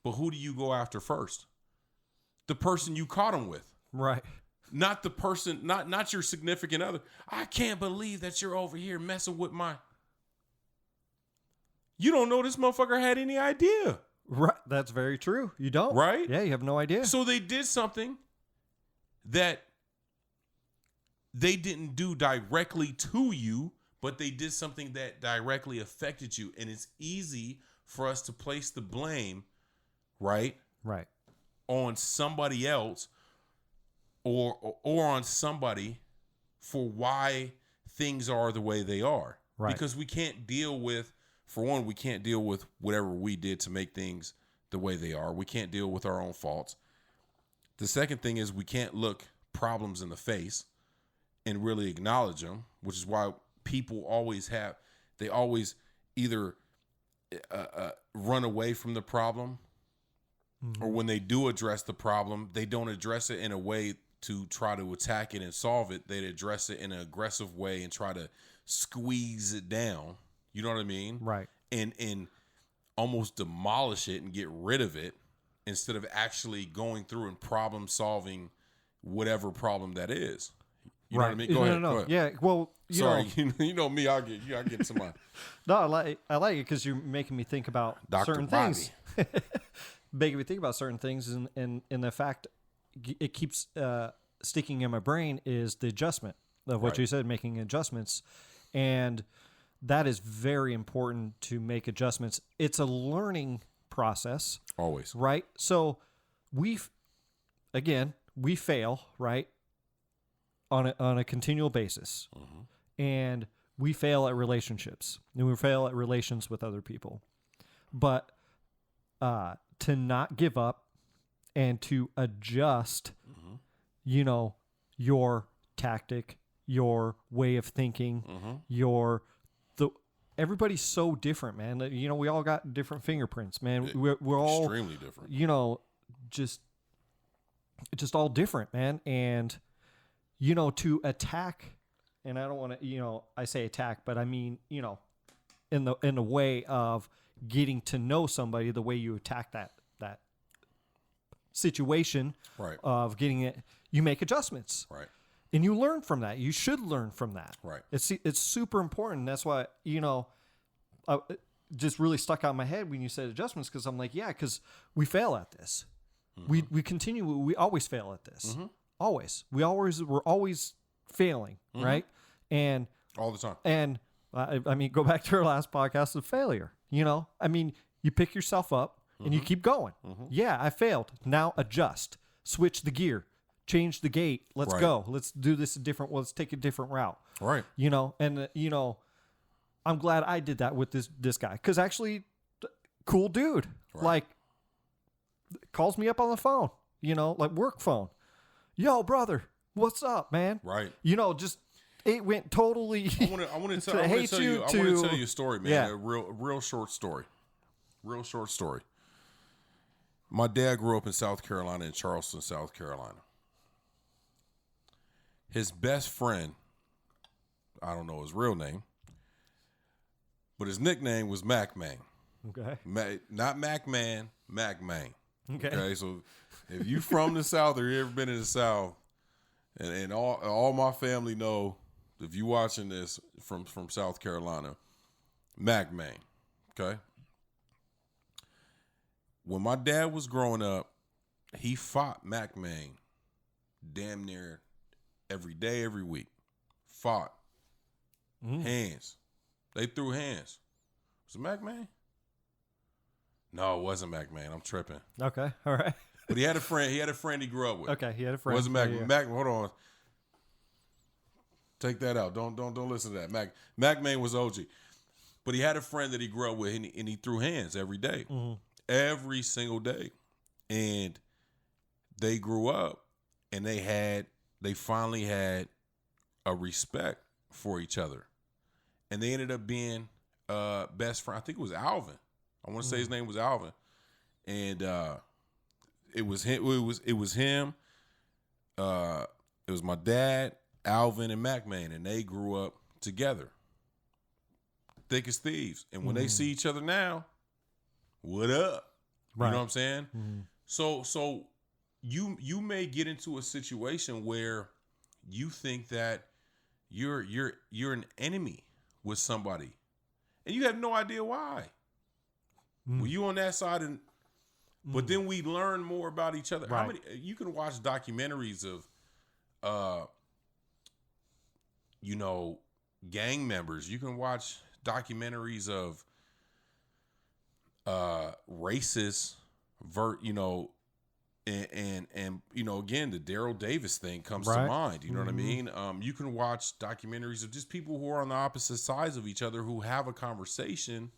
but who do you go after first? The person you caught them with. Right. Not the person, not your significant other. I can't believe that you're over here messing with my. You don't know this motherfucker had any idea. Right. That's very true. You don't. Right? Yeah, you have no idea. So they did something that they didn't do directly to you, but they did something that directly affected you. And it's easy for us to place the blame, right? Right. On somebody else or on somebody for why things are the way they are. Right. Because we can't deal with, for one, we can't deal with whatever we did to make things the way they are. We can't deal with our own faults. The second thing is we can't look problems in the face and really acknowledge them, which is why people always either run away from the problem, or when they do address the problem, they don't address it in a way to try to attack it and solve it. They address it in an aggressive way and try to squeeze it down. You know what I mean? Right. And almost demolish it and get rid of it instead of actually going through and problem solving whatever problem that is. You know what I mean? Go ahead. No. Go ahead. Yeah. Well, Sorry, you know me. I get some. No, I like it because you're making me think about Dr. certain Bobby. things. Making me think about certain things, and the fact it keeps sticking in my brain is the adjustment of what you said, making adjustments, and that is very important to make adjustments. It's a learning process, Always. right? So we fail, right, on a continual basis. And we fail at relationships, and we fail at relations with other people. But to not give up and to adjust, your tactic, your way of thinking, everybody's so different, man. We all got different fingerprints, man. We're all extremely different. Just all different, man. And to attack. And I don't want to, I say attack, but I mean, in the way of getting to know somebody, the way you attack that situation, right, of getting it, you make adjustments, right, and you learn from that. You should learn from that, right. It's super important. That's why it just really stuck out in my head when you said adjustments, because I'm like, yeah, because we fail at this. We always fail at this. Always, we're always failing, right? And all the time. And I mean, go back to our last podcast of failure. I mean, you pick yourself up and you keep going. Yeah, I failed. Now adjust, switch the gear, change the gate. Let's go. Let's do this let's take a different route. Right. And I'm glad I did that with this guy, because actually, cool dude. Right. Like, calls me up on the phone. Like work phone. Yo, brother, what's up, man? Right. Just it went totally. I want to tell you a story, man. Yeah. A real short story. Real short story. My dad grew up in South Carolina, in Charleston, South Carolina. His best friend, I don't know his real name, but his nickname was Mac Man. Okay. Not Mac Man, Mac Man. Okay. So if you from the South or you ever been in the South, and all my family know, if you watching this from South Carolina, Mac Man. Okay. When my dad was growing up, he fought Mac Man damn near every day, every week. Fought. Hands. They threw hands. Was it Mac Man? No, it wasn't Mac Man. I'm tripping. Okay. All right. But he had a friend he grew up with. Okay, he had a friend. It wasn't Mac. Yeah. Mac, hold on. Take that out. Don't listen to that. Mac Man was OG. But he had a friend that he grew up with, and he threw hands every day. Every single day. And they grew up, and they finally had a respect for each other. And they ended up being best friend. I think it was Alvin. I want to say his name was Alvin. And it was him. It was him. It was my dad, Alvin, and Mac Man, and they grew up together, thick as thieves. And when they see each other now, what up? Right. You know what I'm saying? So you may get into a situation where you think that you're an enemy with somebody, and you have no idea why. Well, you on that side, but then we learn more about each other. Right. How many? You can watch documentaries of, gang members. You can watch documentaries of racist, And you know, again, the Daryl Davis thing comes to mind. You know what I mean? You can watch documentaries of just people who are on the opposite sides of each other who have a conversation,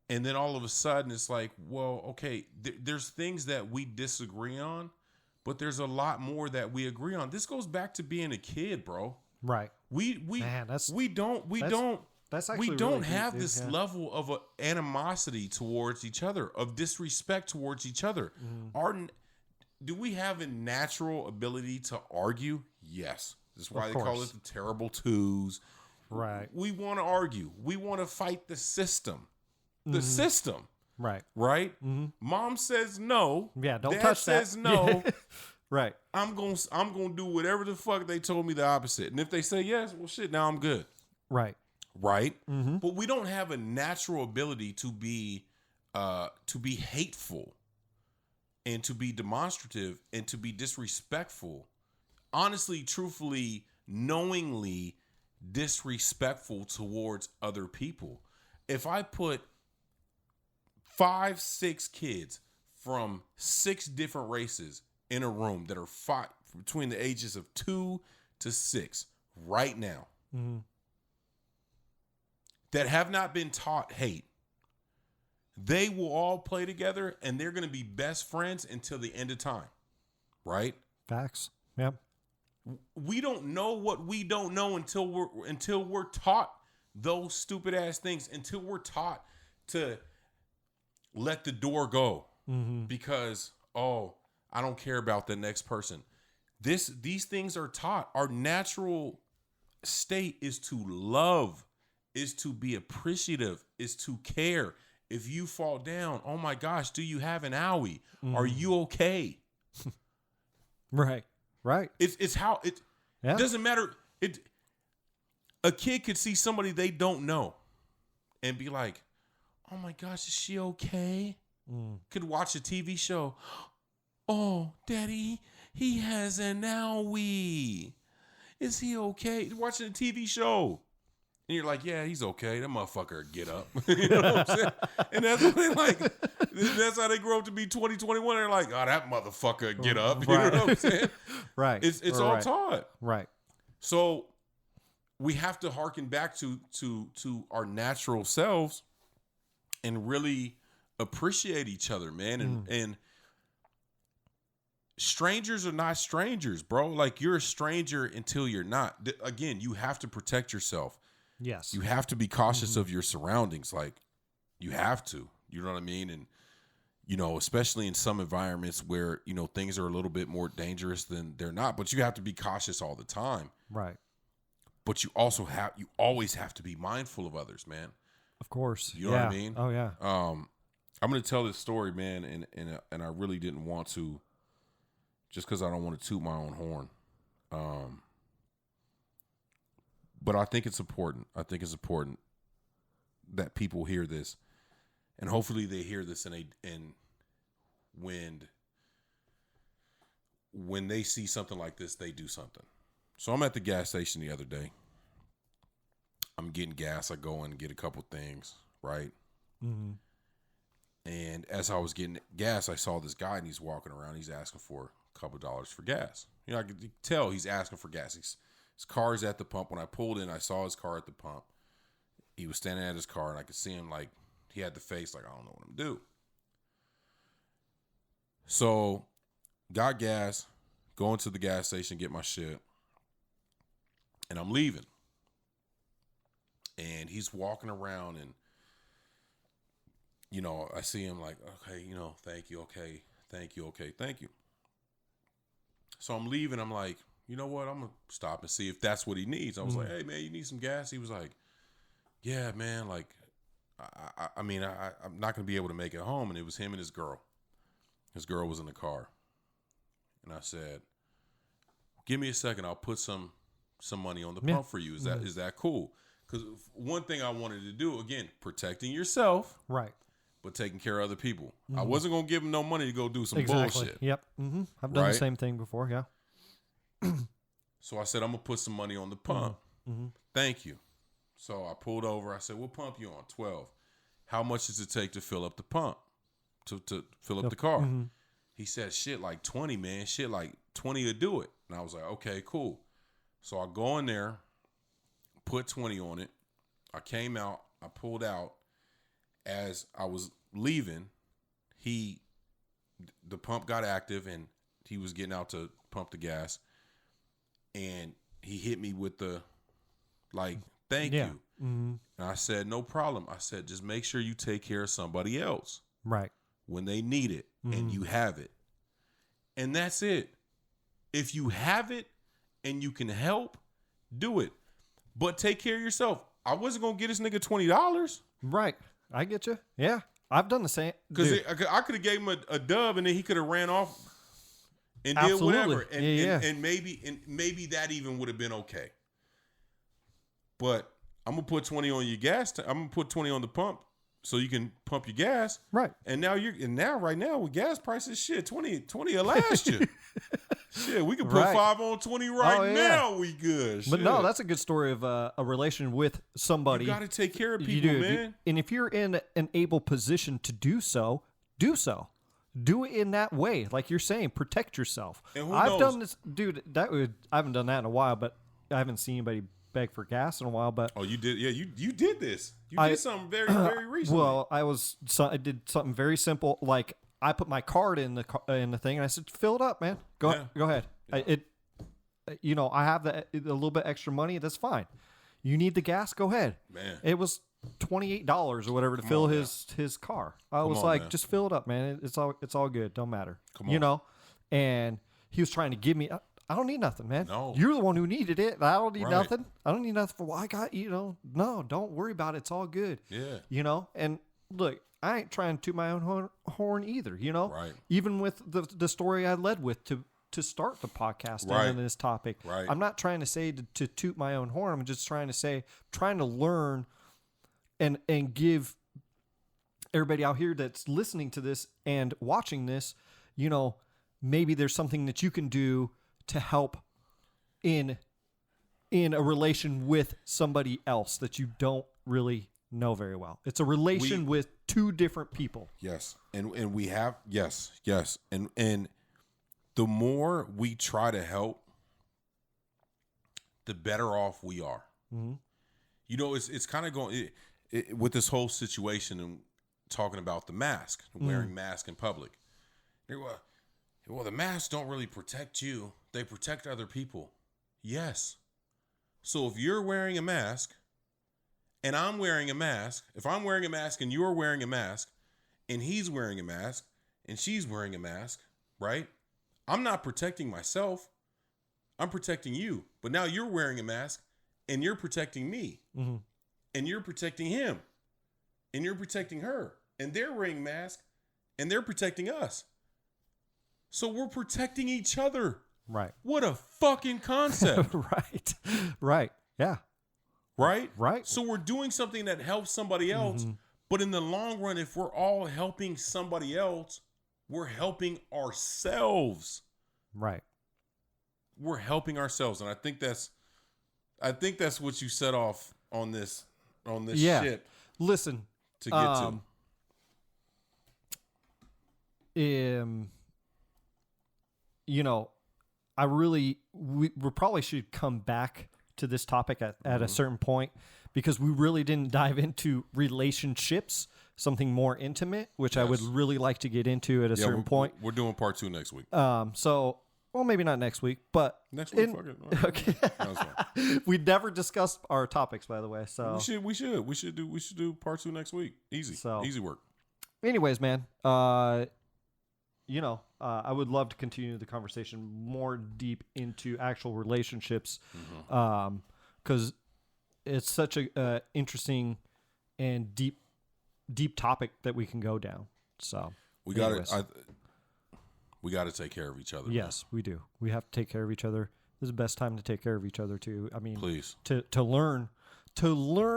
and then all of a sudden it's like, well, okay, there's things that we disagree on, but there's a lot more that we agree on. This goes back to being a kid, bro. Right. We don't have this level of animosity towards each other, of disrespect towards each other. Do we have a natural ability to argue? Yes. That's why they call it the terrible twos. Right. We want to argue. We want to fight the system. The system. Right. Right? Mom says no. Yeah, don't Dad touch that. says no. Right. I'm gonna do whatever the fuck they told me the opposite. And if they say yes, well shit, now I'm good. Right. Right? But we don't have a natural ability to be hateful and to be demonstrative and to be disrespectful. Honestly, truthfully, knowingly disrespectful towards other people. If I put 5, 6 kids from 6 different races in a room that are between the ages of 2 to 6 right now, that have not been taught hate, they will all play together and they're going to be best friends until the end of time. Right? Facts. Yep. We don't know what we don't know until we're taught those stupid ass things, until we're taught to let the door go because, oh, I don't care about the next person. These things are taught. Our natural state is to love, is to be appreciative, is to care. If you fall down, oh my gosh, do you have an owie? Are you okay? Right. Right. It's how it doesn't matter. A kid could see somebody they don't know and be like, oh my gosh, is she okay? Could watch a TV show. Oh, daddy, he has an owie. Is he okay? Watching a TV show. And you're like, yeah, he's okay. That motherfucker get up. You know what I'm saying? And that's what they like. That's how they grow up to be 20, 21. They're like, oh, that motherfucker get up. You know what I'm saying? Right. It's all taught. Right. So we have to hearken back to our natural selves and really appreciate each other, man. And strangers are not strangers, bro. Like, you're a stranger until you're not. Again, you have to protect yourself. Yes. You have to be cautious of your surroundings. Like, you have to. You know what I mean? And, you know, especially in some environments where, you know, things are a little bit more dangerous than they're not. But you have to be cautious all the time. Right. But you always have to be mindful of others, man. Of course. You know what I mean? Oh, yeah. I'm going to tell this story, man, and I really didn't want to, just because I don't want to toot my own horn. But I think it's important. I think it's important that people hear this, and hopefully they hear this and when they see something like this, they do something. So I'm at the gas station the other day. I'm getting gas. I go in and get a couple things, right? And as I was getting gas, I saw this guy, and he's walking around. He's asking for a couple dollars for gas. You know, I could tell he's asking for gas. His car's at the pump. When I pulled in, I saw his car at the pump. He was standing at his car, and I could see him, like, he had the face like, I don't know what I'm going to do. So, got gas, going to the gas station, get my shit, and I'm leaving. And he's walking around, and, you know, I see him like, okay, you know, thank you, okay, thank you, okay, thank you. So I'm leaving. I'm like, you know what? I'm going to stop and see if that's what he needs. I was like, hey, man, you need some gas? He was like, yeah, man, like, I mean, I'm not going to be able to make it home. And it was him and his girl. His girl was in the car. And I said, give me a second. I'll put some money on the pump for you. Is that cool? Because one thing I wanted to do, again, protecting yourself. Right. But taking care of other people. I wasn't going to give him no money to go do some bullshit. Yep. I've done the same thing before, yeah. So I said, I'm going to put some money on the pump. Thank you. So I pulled over. I said, what pump you on? 12. How much does it take to fill up the pump? To fill up the car? He said, shit like 20, man. Shit like 20 to do it. And I was like, okay, cool. So I go in there, put 20 on it. I came out. I pulled out. As I was leaving, the pump got active and he was getting out to pump the gas. And he hit me with the, like, thank you. Mm-hmm. And I said, no problem. I said, just make sure you take care of somebody else. Right. When they need it and you have it. And that's it. If you have it and you can help, do it. But take care of yourself. I wasn't going to get this nigga $20. Right. I get you. Yeah. I've done the same. Because I could have gave him a dub and then he could have ran off and did whatever. And, and maybe that even would have been okay. But I'm going to put 20 on your gas. I'm going to put 20 on the pump so you can pump your gas. Right. And right now with gas prices, shit, 20 will last you. Shit, we can put 5 on 20 now. We good. But no, that's a good story of a relation with somebody. You got to take care of people, man. And if you're in an able position to do so, do so. Do it in that way. Like you're saying, protect yourself. And I've done this, dude. I haven't done that in a while, but I haven't seen anybody beg for gas in a while. But you did. Yeah, you did this. You did something very, very recently. Well, I did something very simple. Like I put my card in the thing, and I said, "Fill it up, man. Go ahead." Yeah. I have a little bit extra money. That's fine. You need the gas? Go ahead. Man, it was $28 or whatever to fill his car. I was like, just fill it up, man. It's all good. Don't matter. And he was trying to give me. I don't need nothing, man. No. You're the one who needed it. I don't need nothing. I don't need nothing for what I got. No, don't worry about it. It's all good. Yeah. And look, I ain't trying to toot my own horn either. Right. Even with the story I led with to start the podcast and this topic. Right. I'm not trying to say to toot my own horn. I'm just trying to learn and give everybody out here that's listening to this and watching this, maybe there's something that you can do to help in a relation with somebody else that you don't really know very well. It's a relation with two different people. Yes. And we have, yes. And the more we try to help, the better off we are. Mm-hmm. It's kind of going with this whole situation and talking about the mask, wearing mask in public. Well, the masks don't really protect you. They protect other people. Yes. So if you're wearing a mask and I'm wearing a mask, if I'm wearing a mask and you're wearing a mask and he's wearing a mask and she's wearing a mask, right? I'm not protecting myself. I'm protecting you. But now you're wearing a mask and you're protecting me. Mm-hmm. And you're protecting him. And you're protecting her. And they're wearing masks and they're protecting us. So we're protecting each other. Right. What a fucking concept. Right. Yeah. Right? Right. So we're doing something that helps somebody else. Mm-hmm. But in the long run, if we're all helping somebody else, we're helping ourselves. Right. We're helping ourselves. And I think that's what you set off on this shit. Listen. To get to. We probably should come back to this topic at a certain point because we really didn't dive into relationships, something more intimate, which I would really like to get into at a certain point. We're doing part 2 next week. Well, maybe not next week, but next week. Okay. We never discussed our topics, by the way. So we should do part 2 next week. Easy work. Anyways, man, I would love to continue the conversation more deep into actual relationships, because it's such a interesting and deep topic that we can go down. So we got to take care of each other. Yes, we do. We have to take care of each other. This is the best time to take care of each other too. I mean, please to learn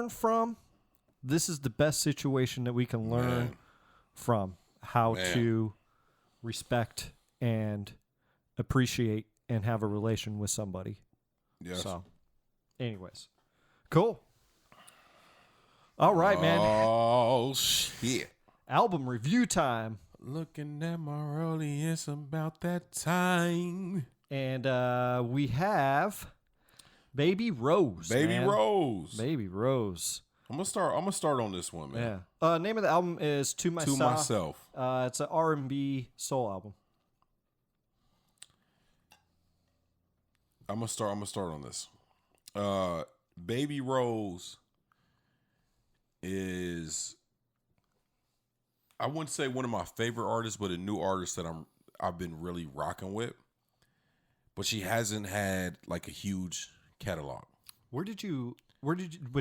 from. This is the best situation that we can learn from how to respect and appreciate and have a relation with somebody. Yes. So, anyways, cool. All right, man. Oh shit! Album review time. Looking at my rollie, it's about that time. And we have Baby Rose. Baby Rose. Baby Rose. I'm gonna start on this one, man. Yeah. Name of the album is To Myself. To Myself. It's an R&B soul album. I'm gonna start on this. Baby Rose is, I wouldn't say one of my favorite artists, but a new artist that I've been really rocking with. But she hasn't had like a huge catalog. Was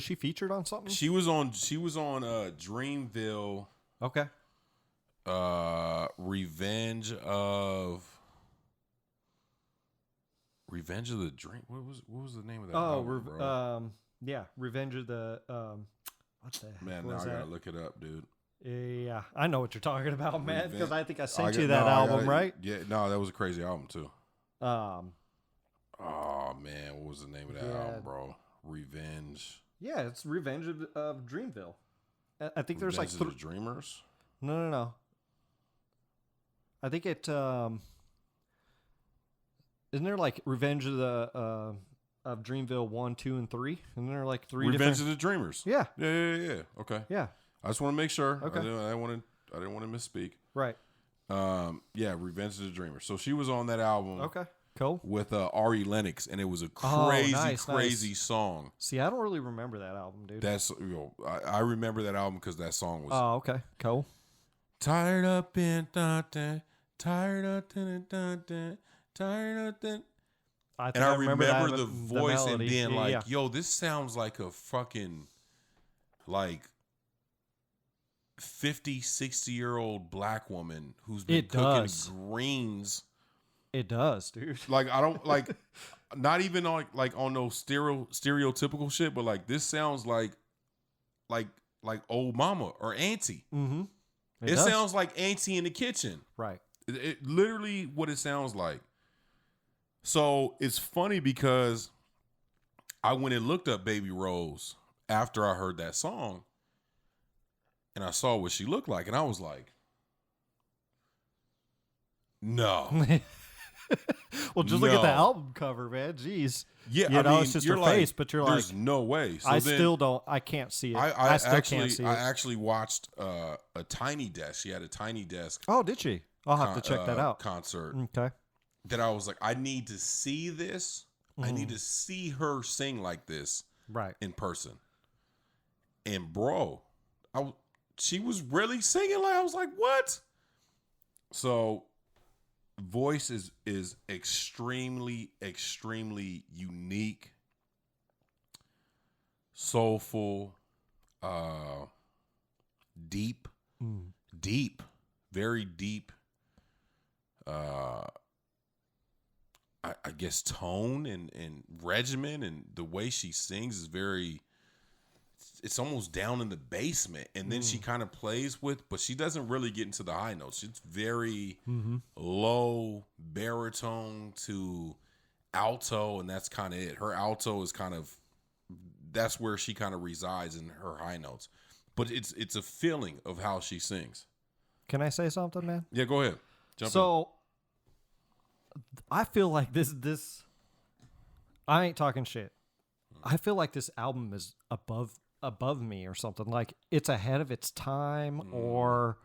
she featured on something? She was on Dreamville. Okay. Revenge of the Dream. What was the name of that album, bro? Yeah, Revenge of the what the heck man, was now I that? gotta look it up, dude. Yeah, I know what you're talking about, man, because I think I sent you that album, right? Yeah, no, that was a crazy album too. Oh man, what was the name of that album, bro? Revenge. Yeah, it's Revenge of Dreamville. I think there's like the Dreamers. No. I think it isn't there like Revenge of the of Dreamville 1, 2, and 3? Isn't there like 3 Revenge of the Dreamers. Yeah. Yeah. Okay. Yeah. I just want to make sure. Okay. I didn't want to misspeak. Right. Yeah, Revenge of the Dreamers. So she was on that album. Okay. Cool. With Ari Lennox, and it was a crazy song. See, I don't really remember that album, dude. That's I remember that album because that song was. Oh, okay. Cool. Tired up in tired up in tired up in. And I remember the voice and being yo, this sounds like a fucking like 50, 60-year-old black woman who's been cooking greens. It does, dude. Like I don't like, not even on no stereotypical shit, but like this sounds like old mama or auntie. Mm-hmm. It sounds like auntie in the kitchen. Right. It literally what it sounds like. So it's funny because I went and looked up Baby Rose after I heard that song, and I saw what she looked like, and I was like, no. Well, just look at the album cover, man. Jeez. Yeah, I mean, it's just her face, but you're there's no way. So I can't see it. I still can't see it. I actually watched a Tiny Desk. She had a Tiny Desk. Oh, did she? I'll have to check that out. Concert. Okay. That I was like, I need to see this. I need to see her sing like this, right, in person. And bro, she was really singing like I was like, what? So, voice is extremely unique, soulful, deep, very deep. I guess tone and regimen, and the way she sings is very, it's almost down in the basement, and then she kind of plays with, but she doesn't really get into the high notes. It's very low baritone to alto, and that's kind of it. Her alto is kind of, that's where she kind of resides in her high notes, but it's a feeling of how she sings. Can I say something, man? Yeah, go ahead. Jump in. I feel like this I ain't talking shit. I feel like this album is above me or something. Like it's ahead of its time, or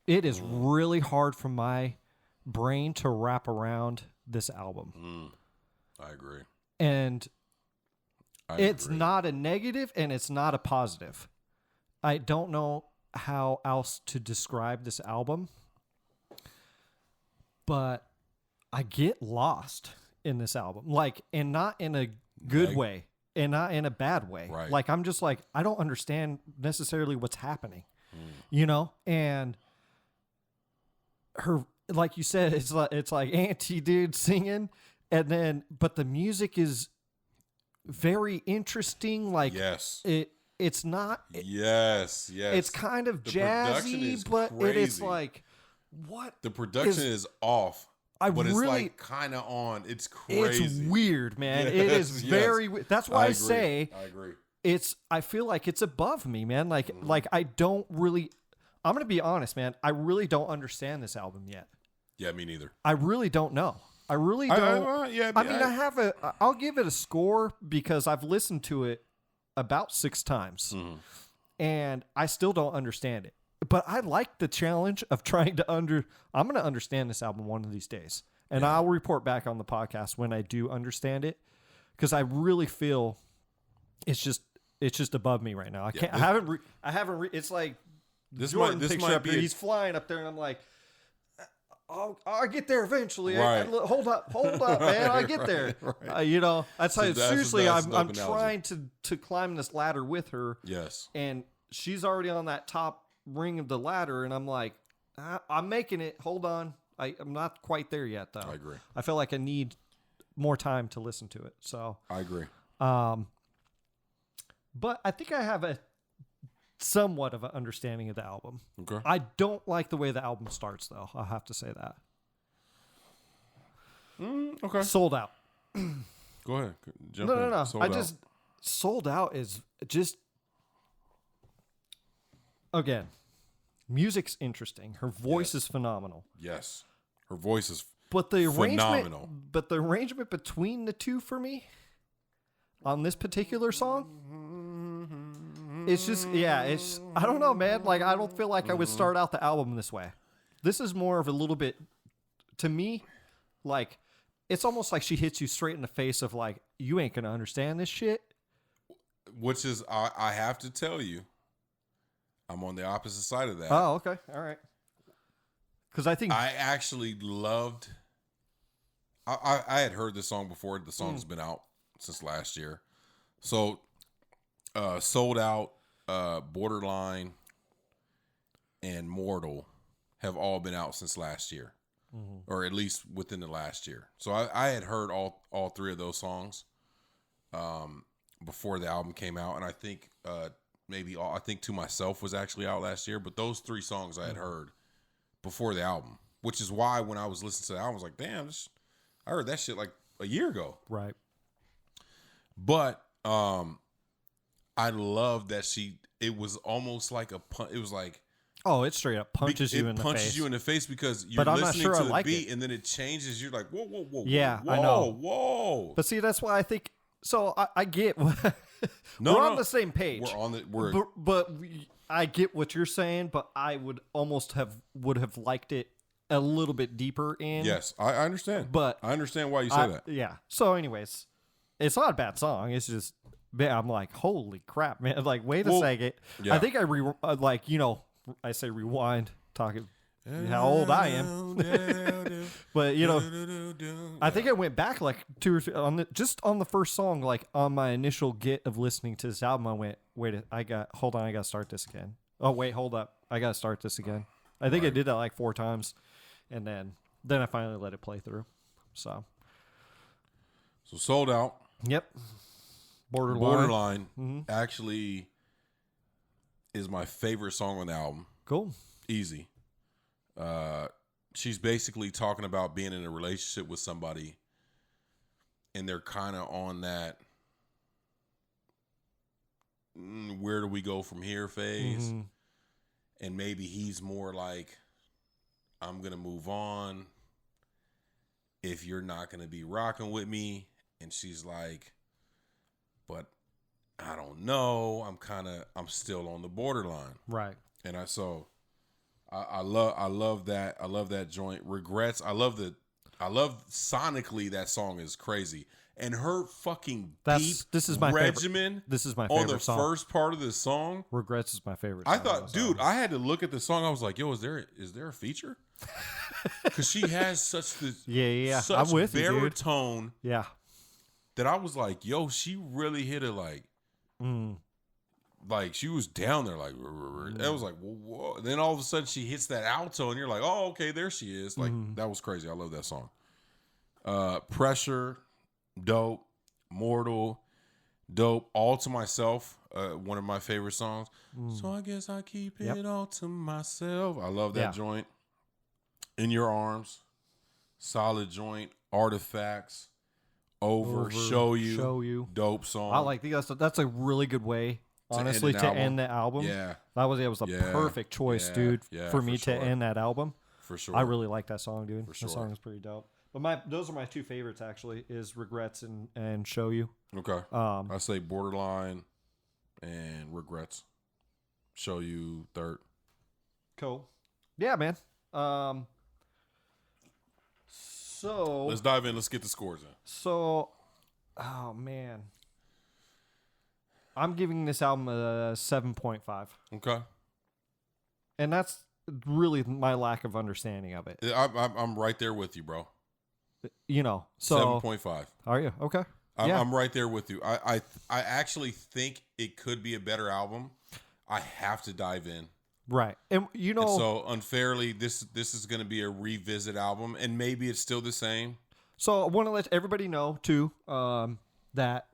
it is really hard for my brain to wrap around this album. I agree. And it's not a negative and it's not a positive. I don't know how else to describe this album, but I get lost in this album, like, and not in a good way and not in a bad way. Right. Like, I'm just like, I don't understand necessarily what's happening, you know? And her, like you said, it's like Auntie dude singing, and then, but the music is very interesting. Like, it's not. Yes. It's kind of jazzy, but it is like, what? The production is off. But it's like kind of on. It's crazy. It's weird, man. It is very weird. That's why I say I agree. I feel like it's above me, man. Like I don't really I'm going to be honest, man. I really don't understand this album yet. Yeah, me neither. I really don't know. I really don't. I'll give it a score because I've listened to it about 6 times. Mm-hmm. And I still don't understand it. But I like the challenge of trying to I'm going to understand this album one of these days. And I'll report back on the podcast when I do understand it. Because I really feel it's just above me right now. I haven't it's like Jordan picture up here. He's flying up there and I'm like, I'll get there eventually. Right. Hold up, man. I'll get there. Right. That's how. Seriously, I'm trying to climb this ladder with her. Yes. And she's already on that top ring of the ladder, and I'm like, I'm making it. Hold on. I'm not quite there yet, though. I agree. I feel like I need more time to listen to it. So I agree. But I think I have a somewhat of an understanding of the album. Okay. I don't like the way the album starts, though. I'll have to say that. Okay. Sold Out. Go ahead. Jump No. in. Sold Out is just, again, music's interesting. Her voice is phenomenal. Yes. Her voice is phenomenal. But the arrangement between the two for me on this particular song, it's just, I don't know, man. Like, I don't feel like I would start out the album this way. This is more of a little bit, to me, like, it's almost like she hits you straight in the face of, like, you ain't going to understand this shit. Which is, I have to tell you, I'm on the opposite side of that. Oh, okay. All right. Because I think I actually loved, I had heard this song before. The song's been out since last year. So, Sold Out, Borderline, and Mortal have all been out since last year, or at least within the last year. So I had heard all 3 of those songs before the album came out, and I think I think To Myself was actually out last year. But those 3 songs I had heard before the album, which is why when I was listening to the album, I was like, damn, I heard that shit like a year ago. Right. But I love that it was almost like it was like, oh, it straight up punches you in the face. It punches you in the face because you're listening to the beat and then it changes. You're like, whoa. Yeah, whoa, I know. Whoa. But see, that's why I think, so I get, we're on the same page. But I get what you're saying, but I would have liked it a little bit deeper in. Yes, I understand. But I understand why you say that. Yeah. So anyways, it's not a bad song. It's just, man, I'm like, holy crap, man. Like, wait a second. Yeah. I think I say rewind, talking how old I am. But, I think I went back like 2 or 3 on the first song, like on my initial get of listening to this album, I went, I got to start this again. Oh, wait, hold up. I got to start this again. I think I did that like 4 times. And then I finally let it play through. So Sold Out. Yep. Borderline actually is my favorite song on the album. Cool. Easy. She's basically talking about being in a relationship with somebody and they're kind of on that where do we go from here phase. And maybe he's more like, I'm going to move on if you're not going to be rocking with me. And she's like, but I don't know. I'm still on the borderline. Right. And I love that. I love that joint. Regrets. I love sonically that song is crazy. And her fucking this is my regimen. Favorite. This is my favorite song. On the first part of the song. Regrets is my favorite song. I thought, dude, I had to look at the song. I was like, yo, is there a feature? Because she has such such I'm with baritone. You, yeah. That I was like, yo, she really hit it like like she was down there like I was like, whoa. And then all of a sudden she hits that alto and you're like, oh, okay, there she is. Like that was crazy. I love that song. Pressure, dope. Mortal, dope. All to Myself, one of my favorite songs. So I guess I keep it all to myself. I love that joint. In Your Arms, solid joint. Artifacts, Over, Show You, dope song. I like that's a really good way honestly, to end the album. Yeah. It was a perfect choice, dude, for me to end that album. For sure. I really like that song, dude. For sure. The song is pretty dope. But those are my two favorites, actually, is Regrets and Show You. Okay. I say Borderline and Regrets. Show You third. Cool. Yeah, man. So let's dive in. Let's get the scores in. So, oh man, I'm giving this album a 7.5. Okay. And that's really my lack of understanding of it. I'm right there with you, bro. You know, so 7.5. Are you okay? I'm right there with you. I actually think it could be a better album. I have to dive in. Right. And you know, and so unfairly, this is going to be a revisit album, and maybe it's still the same. So I want to let everybody know too that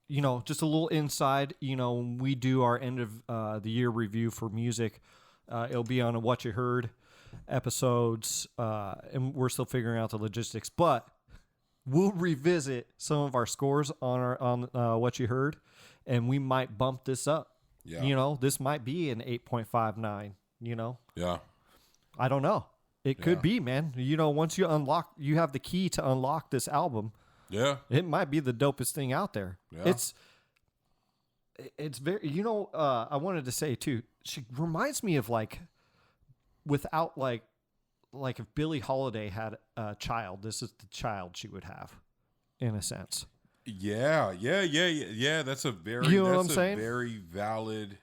you know, just a little inside. You know, when we do our end of the year review for music, it'll be on a What You Heard episodes, and we're still figuring out the logistics, but we'll revisit some of our scores on What You Heard, and we might bump this up. Yeah. You know, this might be an 8.59, you know? Yeah. I don't know. It could be, man. You know, once you have the key to unlock this album. Yeah. It might be the dopest thing out there. Yeah. It's very, you know, I wanted to say too, she reminds me of without like if Billie Holiday had a child, this is the child she would have, in a sense. Yeah. That's a very, you know what I'm saying? Very valid.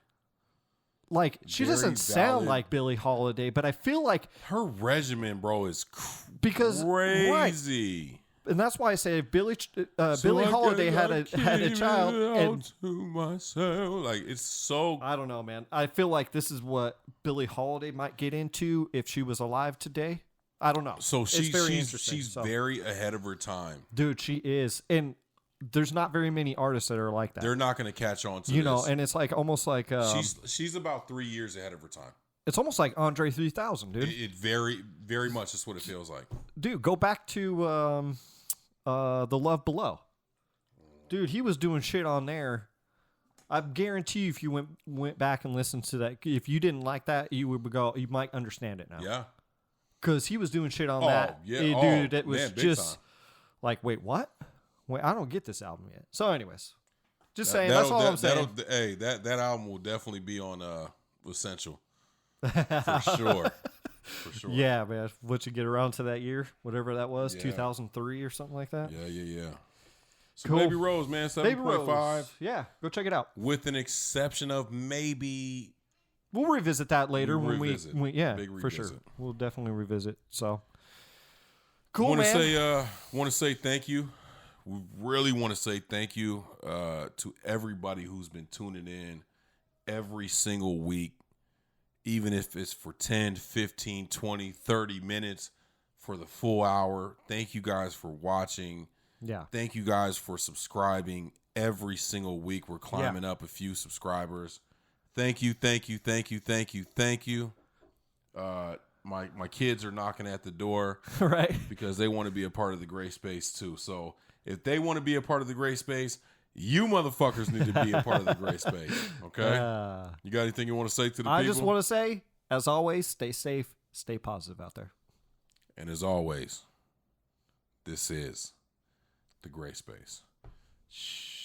Like, she doesn't sound like Billie Holiday, but I feel like her regimen, bro, is crazy. Right. And that's why I say if Billie Holiday had a child, and to myself, like, it's so. I don't know, man. I feel like this is what Billie Holiday might get into if she was alive today. I don't know. So she's very ahead of her time, dude. She is, and there's not very many artists that are like that. They're not going to catch on to you know, and it's like almost like she's about 3 years ahead of her time. It's almost like Andre 3000, dude. It very, very much is what it feels like. Dude, go back to The Love Below. Dude, he was doing shit on there. I guarantee you, if you went back and listened to that, if you didn't like that, you might understand it now. Yeah. Because he was doing shit on that. Yeah. Dude, it was just like, wait, what? Wait, I don't get this album yet. So, anyways, just saying. That's all I'm saying. Hey, that album will definitely be on Essential for sure. For sure. Yeah, man. Once you get around to that year, whatever that was, 2003 or something like that. Yeah. So cool. Baby Rose, man, 7.5. Yeah, go check it out. With an exception of maybe. We'll revisit that later when we for sure. We'll definitely revisit. So cool, man. Want to say thank you. We really want to say thank you to everybody who's been tuning in every single week, even if it's for 10, 15, 20, 30 minutes, for the full hour. Thank you guys for watching. Yeah. Thank you guys for subscribing every single week. We're climbing up a few subscribers. Thank you. My kids are knocking at the door, right? Because they want to be a part of the gray space too. So if they want to be a part of the gray space, you motherfuckers need to be a part of the gray space. Okay? You got anything you want to say to the people? I just want to say, as always, stay safe, stay positive out there. And as always, this is the gray space. Shh.